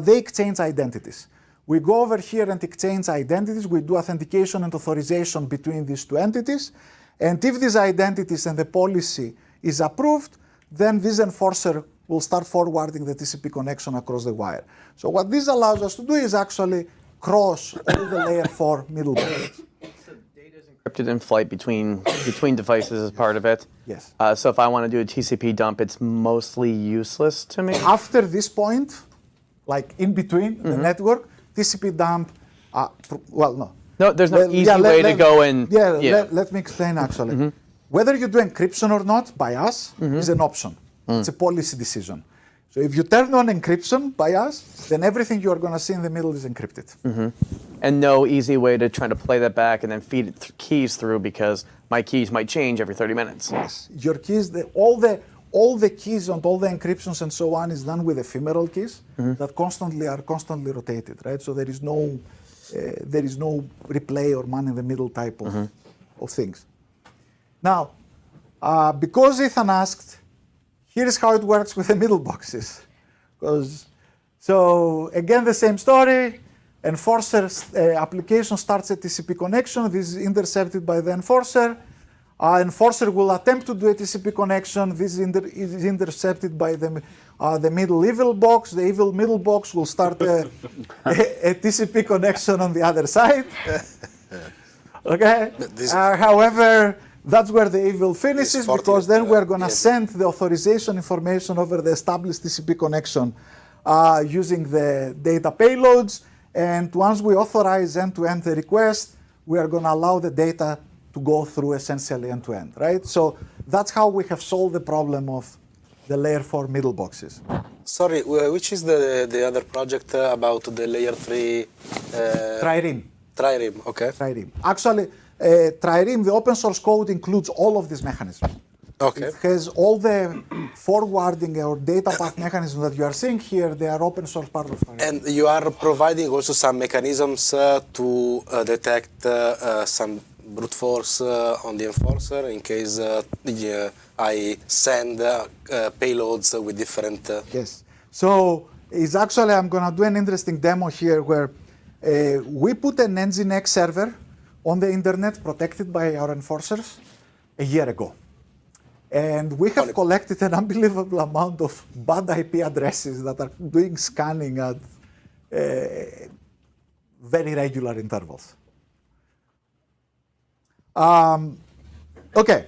they exchange identities. We go over here and exchange identities. We do authentication and authorization between these two entities. And if these identities and the policy is approved, then this enforcer will start forwarding the TCP connection across the wire. So what this allows us to do is actually cross all the layer 4 middle boxes. So data is encrypted in flight between devices as part of it? Yes. So if I want to do a TCP dump, it's mostly useless to me? After this point, like in between the network, TCP dump, well, no. No, there's no easy way to go and... Let me explain actually. Whether you do encryption or not by us is an option. It's a policy decision. So if you turn on encryption by us, then everything you're going to see in the middle is encrypted. And no easy way to try to play that back and then feed it keys through because my keys might change every 30 minutes. Yes. Your keys, all the keys and all the encryptions and so on is done with ephemeral keys that are constantly rotated, right? So there is no replay or man in the middle type of things. Now, because Ethan asked, here's how it works with the middle boxes. So again, the same story. Enforcer application starts a TCP connection. This is intercepted by the enforcer. Enforcer will attempt to do a TCP connection. This is intercepted by the middle evil box. The evil middle box will start a TCP connection on the other side. Okay. However, that's where the evil finishes because then we're going to send the authorization information over the established TCP connection using the data payloads. And once we authorize end-to-end the request, we are going to allow the data to go through essentially end-to-end, right? So that's how we have solved the problem of the layer 4 middle boxes. Sorry, which is the other project about the layer 3? Trireme. Trireme, okay. Trireme. Actually, Trireme, the open source code includes all of these mechanisms. Okay. It has all the forwarding or data path mechanisms that you are seeing here. They are open source part of Trireme. And you are providing also some mechanisms to detect some brute force on the enforcer in case I send payloads with different... Yes. So it's actually, I'm going to do an interesting demo here where we put an Nginx server on the internet protected by our enforcers a year ago. And we have collected an unbelievable amount of bad IP addresses that are doing scanning at very regular intervals. Okay,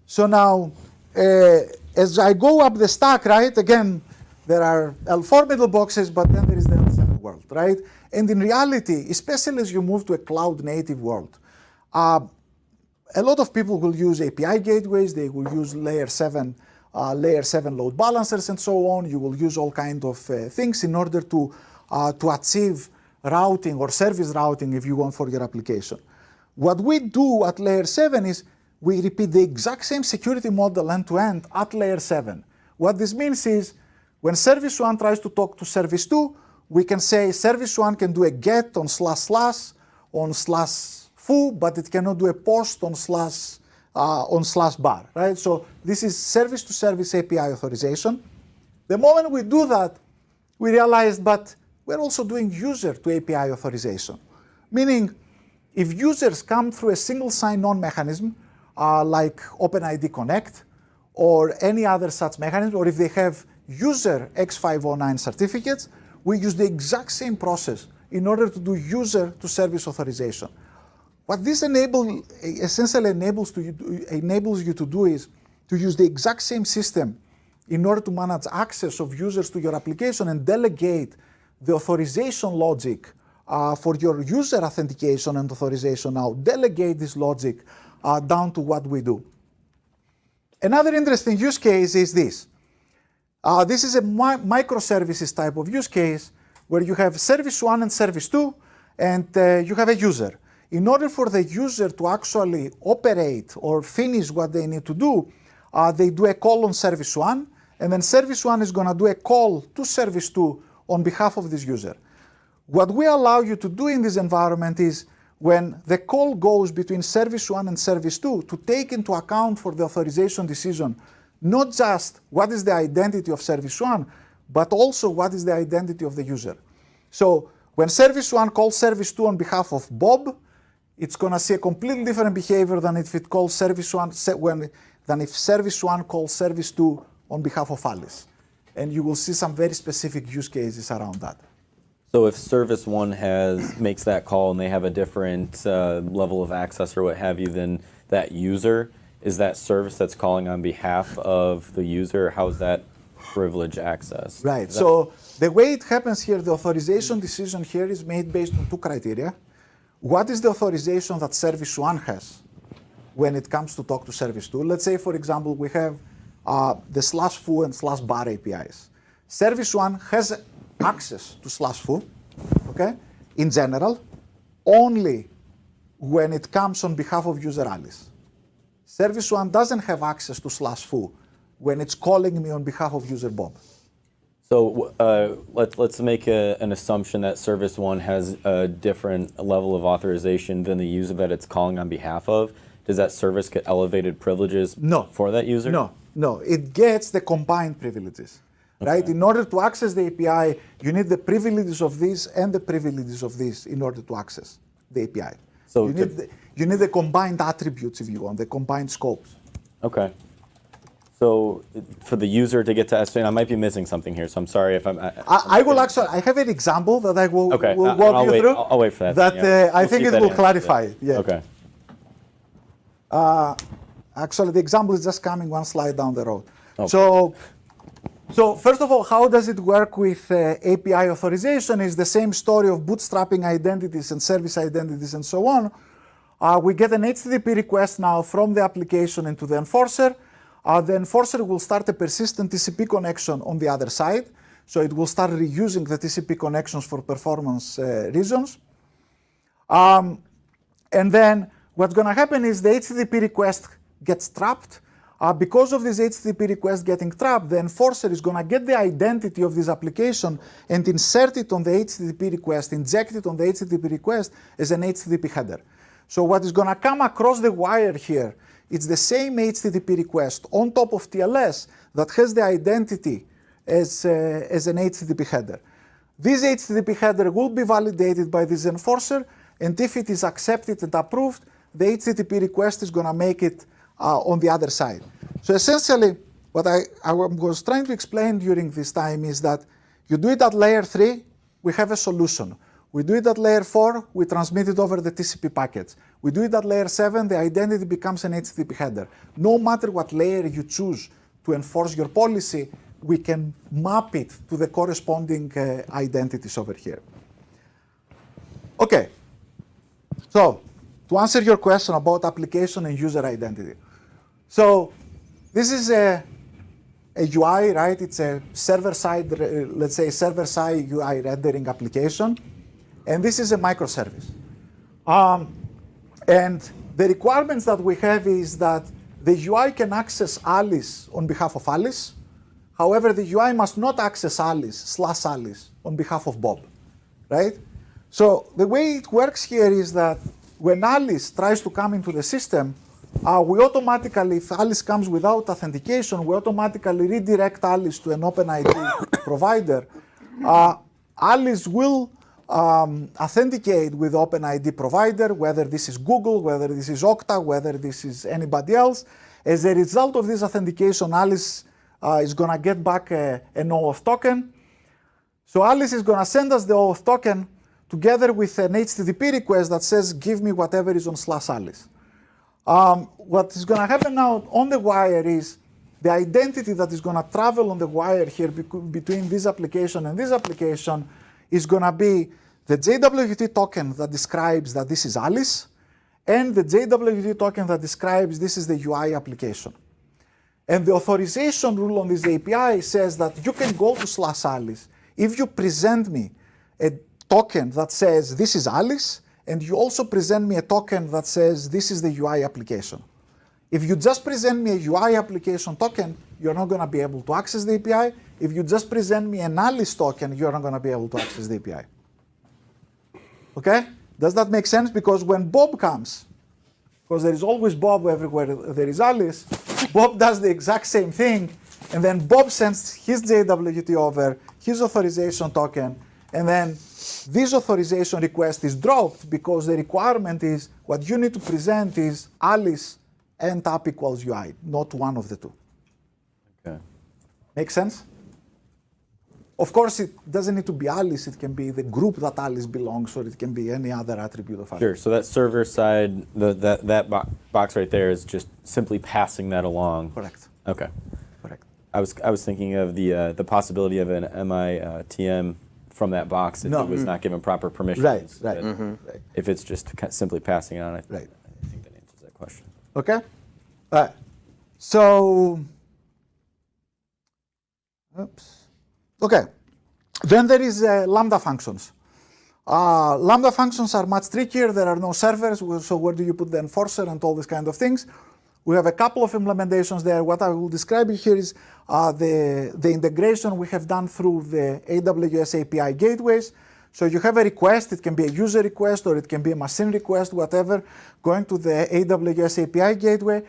so now as I go up the stack, right, again, there are L4 middle boxes, but then there is the L7 world, right? And in reality, especially as you move to a cloud-native world, a lot of people will use API gateways, they will use layer 7 load balancers and so on. You will use all kinds of things in order to achieve routing or service routing if you want for your application. What we do at layer 7 is we repeat the exact same security model end-to-end at layer 7. What this means is when service 1 tries to talk to service 2, we can say service 1 can do a get on // on /foo, but it cannot do a post on /bar, right? So this is service-to-service API authorization. The moment we do that, we realize, but we're also doing user-to-API authorization, meaning if users come through a single sign-on mechanism, like OpenID Connect or any other such mechanism, or if they have user X509 certificates, we use the exact same process in order to do user-to-service authorization. What this essentially enables you to do is to use the exact same system in order to manage access of users to your application and delegate the authorization logic for your user authentication and authorization. Now delegate this logic down to what we do. Another interesting use case is this. This is a microservices type of use case where you have service 1 and service 2, and you have a user. In order for the user to actually operate or finish what they need to do, they do a call on service 1, and then service 1 is going to do a call to service 2 on behalf of this user. What we allow you to do in this environment is when the call goes between service 1 and service 2 to take into account for the authorization decision not just what is the identity of service 1, but also what is the identity of the user. So when service 1 calls service 2 on behalf of Bob, it's going to see a completely different behavior than if it calls service 1 than if service 1 calls service 2 on behalf of Alice. And you will see some very specific use cases around that. So if service 1 makes that call and they have a different level of access or what have you than that user, is that service that's calling on behalf of the user, how's that privilege access? Right. So the way it happens here, the authorization decision here is made based on two criteria. What is the authorization that service 1 has when it comes to talk to service 2? Let's say, for example, we have the /foo and /bar APIs. Service 1 has access to /foo, okay, in general, only when it comes on behalf of user Alice. Service 1 doesn't have access to /foo when it's calling me on behalf of user Bob. So let's make an assumption that service 1 has a different level of authorization than the user that it's calling on behalf of. Does that service get elevated privileges for that user? No. It gets the combined privileges. Right? In order to access the API, you need the privileges of this and the privileges of this in order to access the API. So you need the combined attributes, if you want, the combined scopes. Okay. So for the user to get to S3, and I might be missing something here, so I'm sorry if I will actually, I have an example that I will walk you through. I'll wait for that. That I think it will clarify it. Yeah. Okay. Actually, the example is just coming one slide down the road. Okay. So first of all, how does it work with API authorization is the same story of bootstrapping identities and service identities and so on. We get an HTTP request now from the application into the enforcer. The enforcer will start a persistent TCP connection on the other side. So it will start reusing the TCP connections for performance reasons. And then what's going to happen is the HTTP request gets trapped. Because of this HTTP request getting trapped, the enforcer is going to get the identity of this application and insert it on the HTTP request, inject it on the HTTP request as an HTTP header. So what is going to come across the wire here, it's the same HTTP request on top of TLS that has the identity as an HTTP header. This HTTP header will be validated by this enforcer, and if it is accepted and approved, the HTTP request is going to make it on the other side. So essentially, what I was trying to explain during this time is that you do it at layer 3, we have a solution. We do it at layer 4, we transmit it over the TCP packets. We do it at layer 7, the identity becomes an HTTP header. No matter what layer you choose to enforce your policy, we can map it to the corresponding identities over here. Okay, so to answer your question about application and user identity. So this is a UI, right? It's a server-side, let's say server-side UI rendering application. And this is a microservice. And the requirements that we have is that the UI can access Alice on behalf of Alice. However, the UI must not access Alice on behalf of Bob, right? So the way it works here is that when Alice tries to come into the system, we automatically, if Alice comes without authentication, we automatically redirect Alice to an OpenID provider. Alice will authenticate with OpenID provider, whether this is Google, whether this is Okta, whether this is anybody else. As a result of this authentication, Alice is going to get back an OAuth token. So Alice is going to send us the OAuth token together with an HTTP request that says, give me whatever is on /Alice. What is going to happen now on the wire is the identity that is going to travel on the wire here between this application and this application is going to be the JWT token that describes that this is Alice and the JWT token that describes this is the UI application. And the authorization rule on this API says that you can go to /Alice if you present me a token that says this is Alice, and you also present me a token that says this is the UI application. If you just present me a UI application token, you're not going to be able to access the API. If you just present me an Alice token, you're not going to be able to access the API. Okay? Does that make sense? Because when Bob comes, because there is always Bob everywhere there is Alice, Bob does the exact same thing, and then Bob sends his JWT over, his authorization token, and then this authorization request is dropped because the requirement is what you need to present is Alice and app equals UI, not one of the two. Okay. Make sense? Of course, it doesn't need to be Alice. It can be the group that Alice belongs, or it can be any other attribute of Alice. Sure. So that server side, that box right there is just simply passing that along. Correct. Okay. Correct. I was thinking of the possibility of an MITM from that box if it was not given proper permissions. Right. But Right. if it's just simply passing on, I Right. think that answers that question. Okay? So, oops. Okay. Then there is Lambda functions. Lambda functions are much trickier. There are no servers, so where do you put the enforcer and all these kind of things? We have a couple of implementations there. What I will describe here is the integration we have done through the AWS API gateways. So you have a request. It can be a user request or it can be a machine request, whatever, going to the AWS API gateway.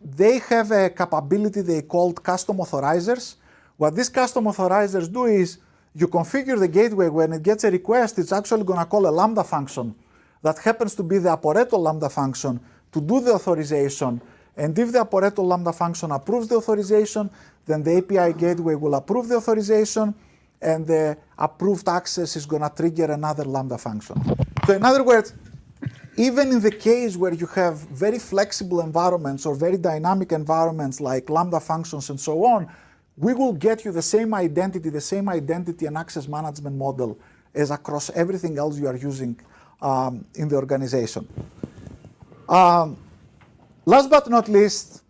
They have a capability they called custom authorizers. What these custom authorizers do is you configure the gateway. When it gets a request, it's actually going to call a Lambda function that happens to be the Aporeto Lambda function to do the authorization. And if the Aporeto Lambda function approves the authorization, then the API gateway will approve the authorization, and the approved access is going to trigger another Lambda function. So in other words, even in the case where you have very flexible environments or very dynamic environments like Lambda functions and so on, we will get you the same identity and access management model as across everything else you are using in the organization. Last but not least,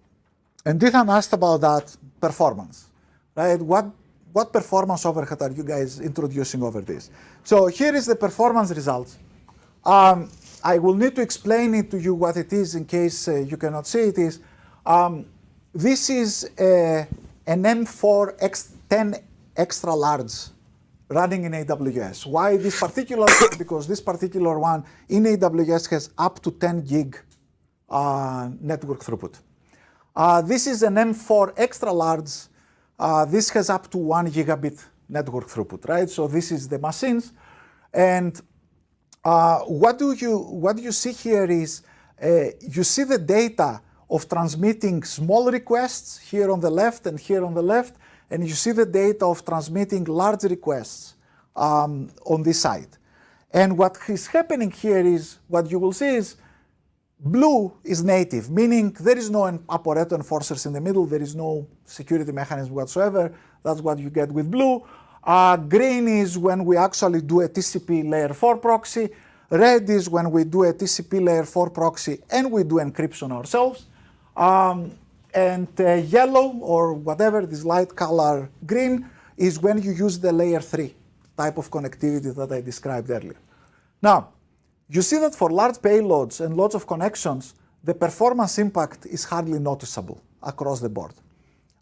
and Ethan asked about that, performance, right? What performance overhead are you guys introducing over this? So here is the performance results. I will need to explain it to you what it is in case you cannot see it. This is an M4 10 extra large running in AWS. Why this particular one? Because this particular one in AWS has up to 10 gig network throughput. This is an M4 extra large. This has up to 1 gigabit network throughput, right? So this is the machines. And what you see here is you see the data of transmitting small requests here on the left and here on the left, and you see the data of transmitting large requests on this side. And what is happening here is, what you will see is, blue is native, meaning there is no Aporeto enforcers in the middle, there is no security mechanism whatsoever. That's what you get with blue. Green is when we actually do a TCP layer 4 proxy. Red is when we do a TCP layer 4 proxy and we do encryption ourselves. And yellow or whatever, this light color green, is when you use the layer 3 type of connectivity that I described earlier. Now, you see that for large payloads and lots of connections, the performance impact is hardly noticeable across the board.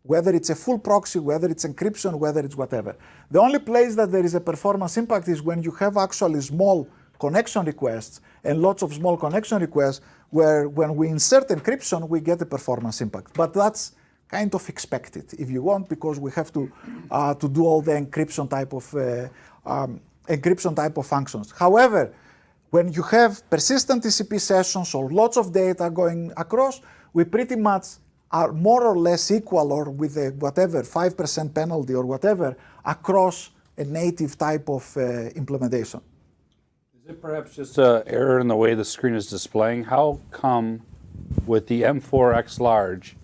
Whether it's a full proxy, whether it's encryption, whether it's whatever. The only place that there is a performance impact is when you have actually small connection requests and lots of small connection requests, where when we insert encryption, we get a performance impact. But that's kind of expected, if you want, because we have to do all the encryption type of functions. However, when you have persistent TCP sessions or lots of data going across, we pretty much are more or less equal, or with a whatever 5% penalty or whatever, across a native type of implementation. Is it perhaps just an error in the way the screen is displaying? How come with the M4X large,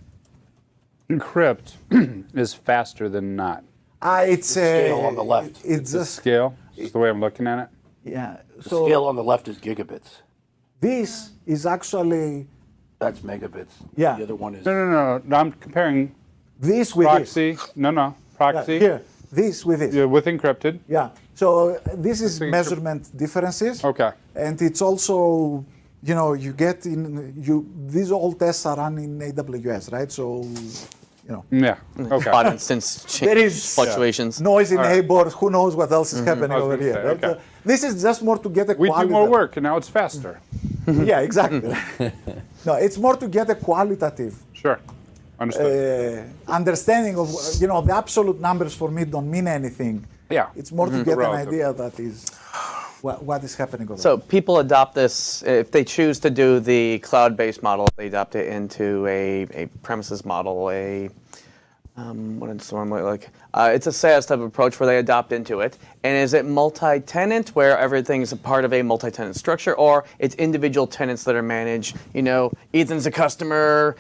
encrypt is faster than not? It's scale on the left. It's The scale is the way I'm looking at it. yeah. The scale on the left is gigabits. This is actually That's megabits. Yeah. The other one is. No, I'm comparing This with proxy. No, this. proxy. Here, this with this. Yeah, with encrypted. Yeah. So this is think measurement differences. Okay. And it's also, you get these all tests are run in AWS, right? So, Yeah. Okay. Spot instance there is fluctuations. noisy neighbors. Who knows what else is happening I was over gonna here? say, Right? okay. So this is just more to get a We do quality. more work, and now it's faster. Yeah, exactly. No, it's more to get a qualitative Sure. Understood. understanding of, the absolute numbers for me don't mean anything. Yeah. It's more to get an Relative. idea that is what is happening over So people adopt this, if they choose to do the cloud-based model, they adopt it into a premises model, what is the one like? It's a SaaS type of approach where they adopt into it. And is it multi-tenant where everything is a part of a multi-tenant structure, or it's individual tenants that are managed? Ethan's a customer,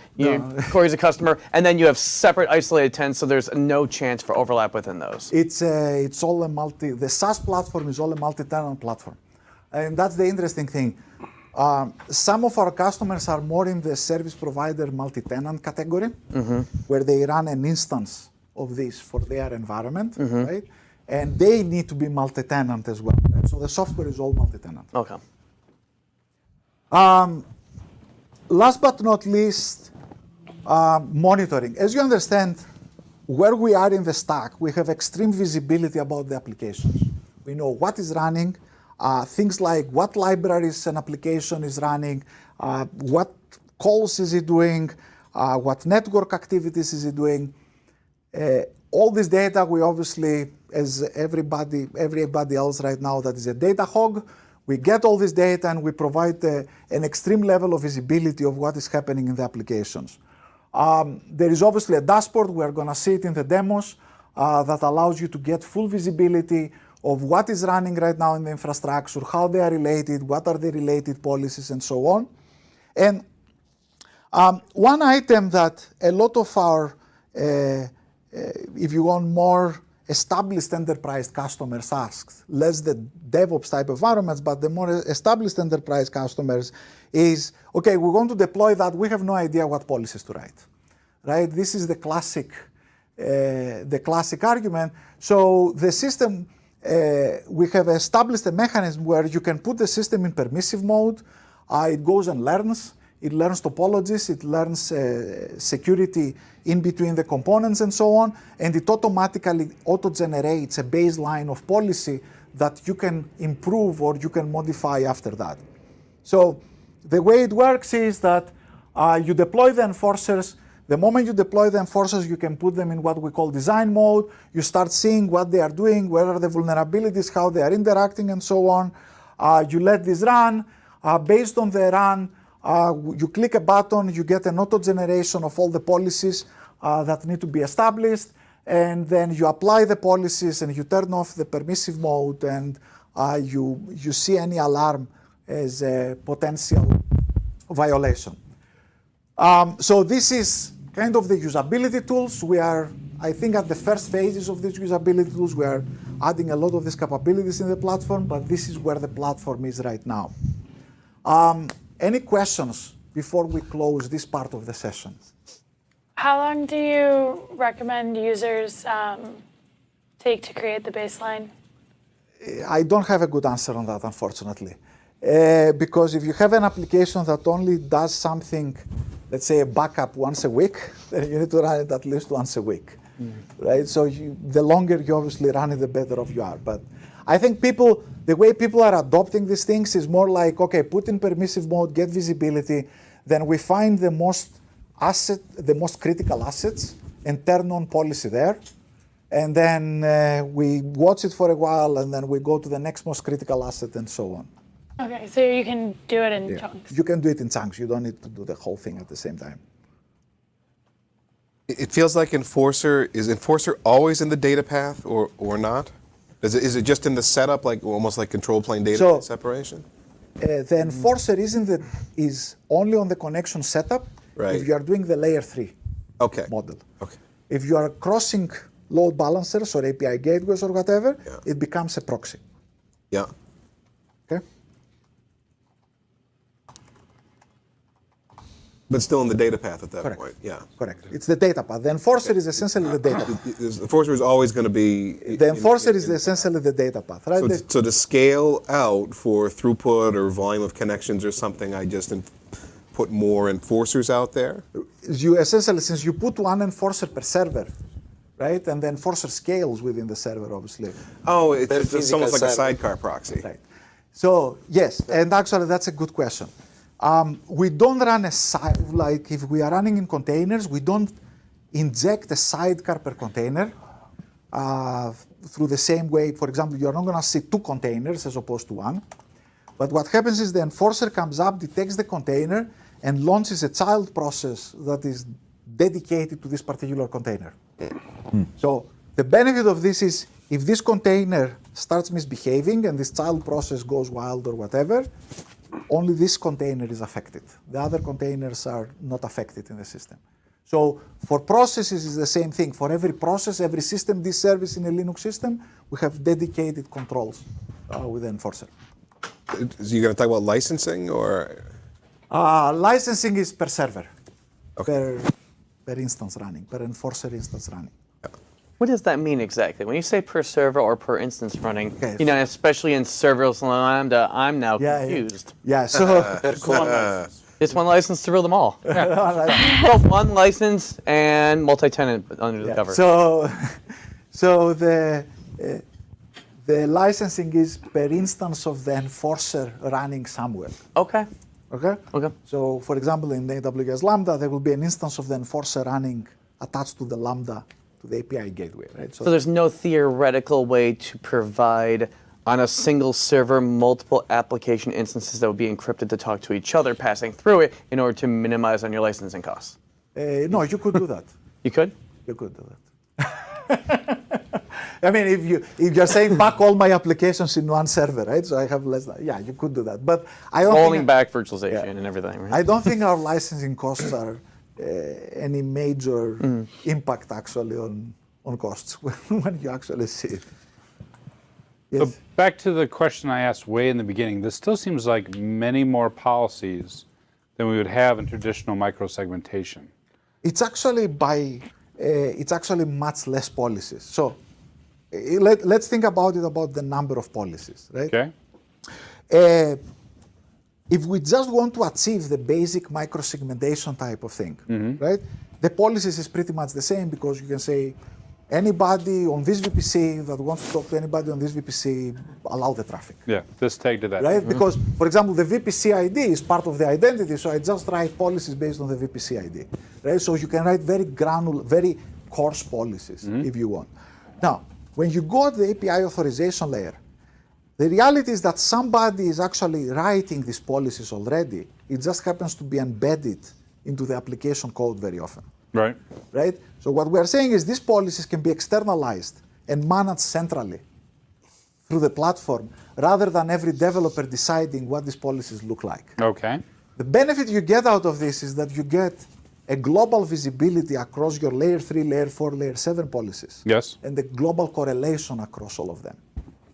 Corey's a customer, and then you have separate isolated tenants, so there's no chance for overlap within those. It's all the SaaS platform is all a multi-tenant platform. And that's the interesting thing. Some of our customers are more in the service provider multi-tenant category, where they run an instance of this for their environment, right? And they need to be multi-tenant as well. Right? So the software is all multi-tenant. Okay. Last but not least, monitoring. As you understand, where we are in the stack, we have extreme visibility about the applications. We know what is running, things like what libraries an application is running, what calls is it doing, what network activities is it doing. All this data, we obviously, as everybody else right now that is a data hog, we get all this data and we provide an extreme level of visibility of what is happening in the applications. There is obviously a dashboard, we are going to see it in the demos, that allows you to get full visibility of what is running right now in the infrastructure, how they are related, what are the related policies, and so on. And one item that a lot of our, if you want more established enterprise customers asked, less the DevOps type environments, but the more established enterprise customers is, okay, we're going to deploy that, we have no idea what policies to write, right? This is the classic argument. So the system, we have established a mechanism where you can put the system in permissive mode. It goes and learns. It learns topologies. It learns security in between the components and so on. And it automatically auto-generates a baseline of policy that you can improve or you can modify after that. So the way it works is that you deploy the enforcers. The moment you deploy the enforcers, you can put them in what we call design mode. You start seeing what they are doing, where are the vulnerabilities, how they are interacting, and so on. You let this run. Based on the run, you click a button, you get an auto-generation of all the policies that need to be established, and then you apply the policies and you turn off the permissive mode, and you see any alarm as a potential violation. So this is kind of the usability tools. We are, I think, at the first phases of these usability tools. We are adding a lot of these capabilities in the platform, but this is where the platform is right now. Any questions before we close this part of the session? How long do you recommend users take to create the baseline? I don't have a good answer on that, unfortunately. Because if you have an application that only does something, let's say a backup once a week, then you need to run it at least once a week, right? So the longer you obviously run it, the better off you are. But I think the way people are adopting these things is more like, okay, put in permissive mode, get visibility, then we find the most critical assets and turn on policy there. And then we watch it for a while, and then we go to the next most critical asset and so on. Okay, so you can do it in chunks. You can do it in chunks. You don't need to do the whole thing at the same time. It feels like is enforcer always in the data path or not? Is it just in the setup, like almost like control plane data separation? The enforcer is only on the connection setup if you are doing the layer 3 model. Okay. If you are crossing load balancers or API gateways or whatever, it becomes a proxy. Yeah. Okay. But still in the data path at that Correct. point. Yeah. Correct. It's the data path. The enforcer is essentially the data path. The enforcer is always going to be. The enforcer is essentially the data path, right? So to scale out for throughput or volume of connections or something, I just put more enforcers out there. You essentially, since you put one enforcer per server, right, and the enforcer scales within the server, obviously. Oh, Per it's almost physical like a server. sidecar proxy. Right. So yes, and actually that's a good question. We don't run a side, like if we are running in containers, we don't inject a sidecar per container through the same way. For example, you're not going to see two containers as opposed to one. But what happens is the enforcer comes up, detects the container, and launches a child process that is dedicated to this particular container. So the benefit of this is if this container starts misbehaving and this child process goes wild or whatever, only this container is affected. The other containers are not affected in the system. So for processes, it's the same thing. For every process, every system, this service in a Linux system, we have dedicated controls with the enforcer. So you're going to talk about licensing or? Licensing is per server, Okay. per instance running, per enforcer instance running. What does that mean exactly? When you say per server or per instance running, Okay. you know, especially in serverless Lambda, I'm now confused. Yeah, so It's one license to rule them all. Well, one license and multi-tenant under the cover. so the licensing is per instance of the enforcer running somewhere. Okay. Okay? Okay. So for example, in AWS Lambda, there will be an instance of the enforcer running attached to the Lambda, to the API gateway, right? So there's no theoretical way to provide on a single server multiple application instances that would be encrypted to talk to each other passing through it in order to minimize on your licensing costs. No, you could do that. You could? You could do that. I mean, if you're saying back all my applications in one server, right? So I have less than, yeah, you could do that. But I don't Rolling think, back virtualization and everything, right? I don't think our licensing costs are any major impact actually on costs when you actually see it. So Yes. back to the question I asked way in the beginning, this still seems like many more policies than we would have in traditional microsegmentation. It's actually it's actually much less policies. So let's think about it about the number of policies, right? Okay? If we just want to achieve the basic microsegmentation type of thing, right? The policies is pretty much the same because you can say anybody on this VPC that wants to talk to anybody on this VPC, allow the traffic. Yeah, this tag to that. Right? Because, for example, the VPC ID is part of the identity, so I just write policies based on the VPC ID. Right? So you can write very granular, very coarse policies if you want. Now, when you go to the API authorization layer, the reality is that somebody is actually writing these policies already. It just happens to be embedded into the application code very often. Right. Right? So what we are saying is these policies can be externalized and managed centrally through the platform rather than every developer deciding what these policies look like. Okay. The benefit you get out of this is that you get a global visibility across your layer 3, layer 4, layer 7 policies. Yes. And the global correlation across all of them.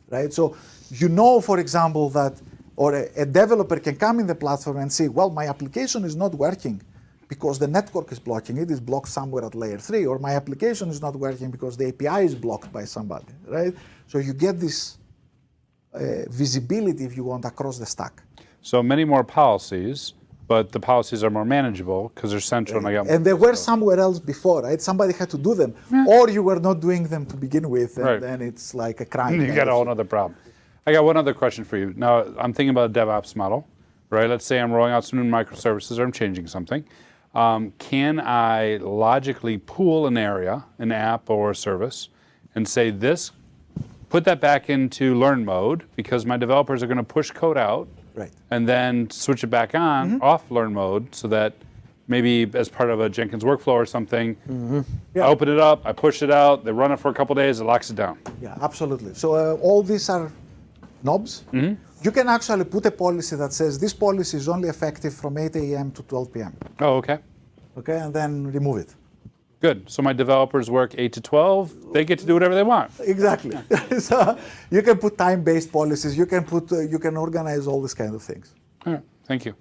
Right? So you know, for example, that or a developer can come in the platform and say, well, my application is not working because the network is blocking it, is blocked somewhere at layer 3, or my application is not working because the API is blocked by somebody, right? So you get this visibility, if you want, across the stack. So many more policies, but the policies are more manageable because they're central and I got And they were somewhere else before, right? Somebody had to do them, or you were not doing them to begin with, and Right. then it's like a crime. You got a whole other problem. I got one other question for you. Now, I'm thinking about a DevOps model, right? Let's say I'm rolling out some new microservices or I'm changing something. Can I logically pool an area, an app or a service, and say this, put that back into learn mode because my developers are going to push code out, Right. and then switch it back on, off learn mode, so that maybe as part of a Jenkins workflow or something, Yeah. I open it up, I push it out, they run it for a couple days, it locks it down. Yeah, absolutely. So all these are knobs. You can actually put a policy that says this policy is only effective from 8 a.m. to 12 p.m. Oh, okay. Okay, and then remove it. Good. So my developers work 8 to 12. They get to do whatever they want. Exactly. So you can put time-based policies. You can put, you can organize all these kind of things. All right. Thank you.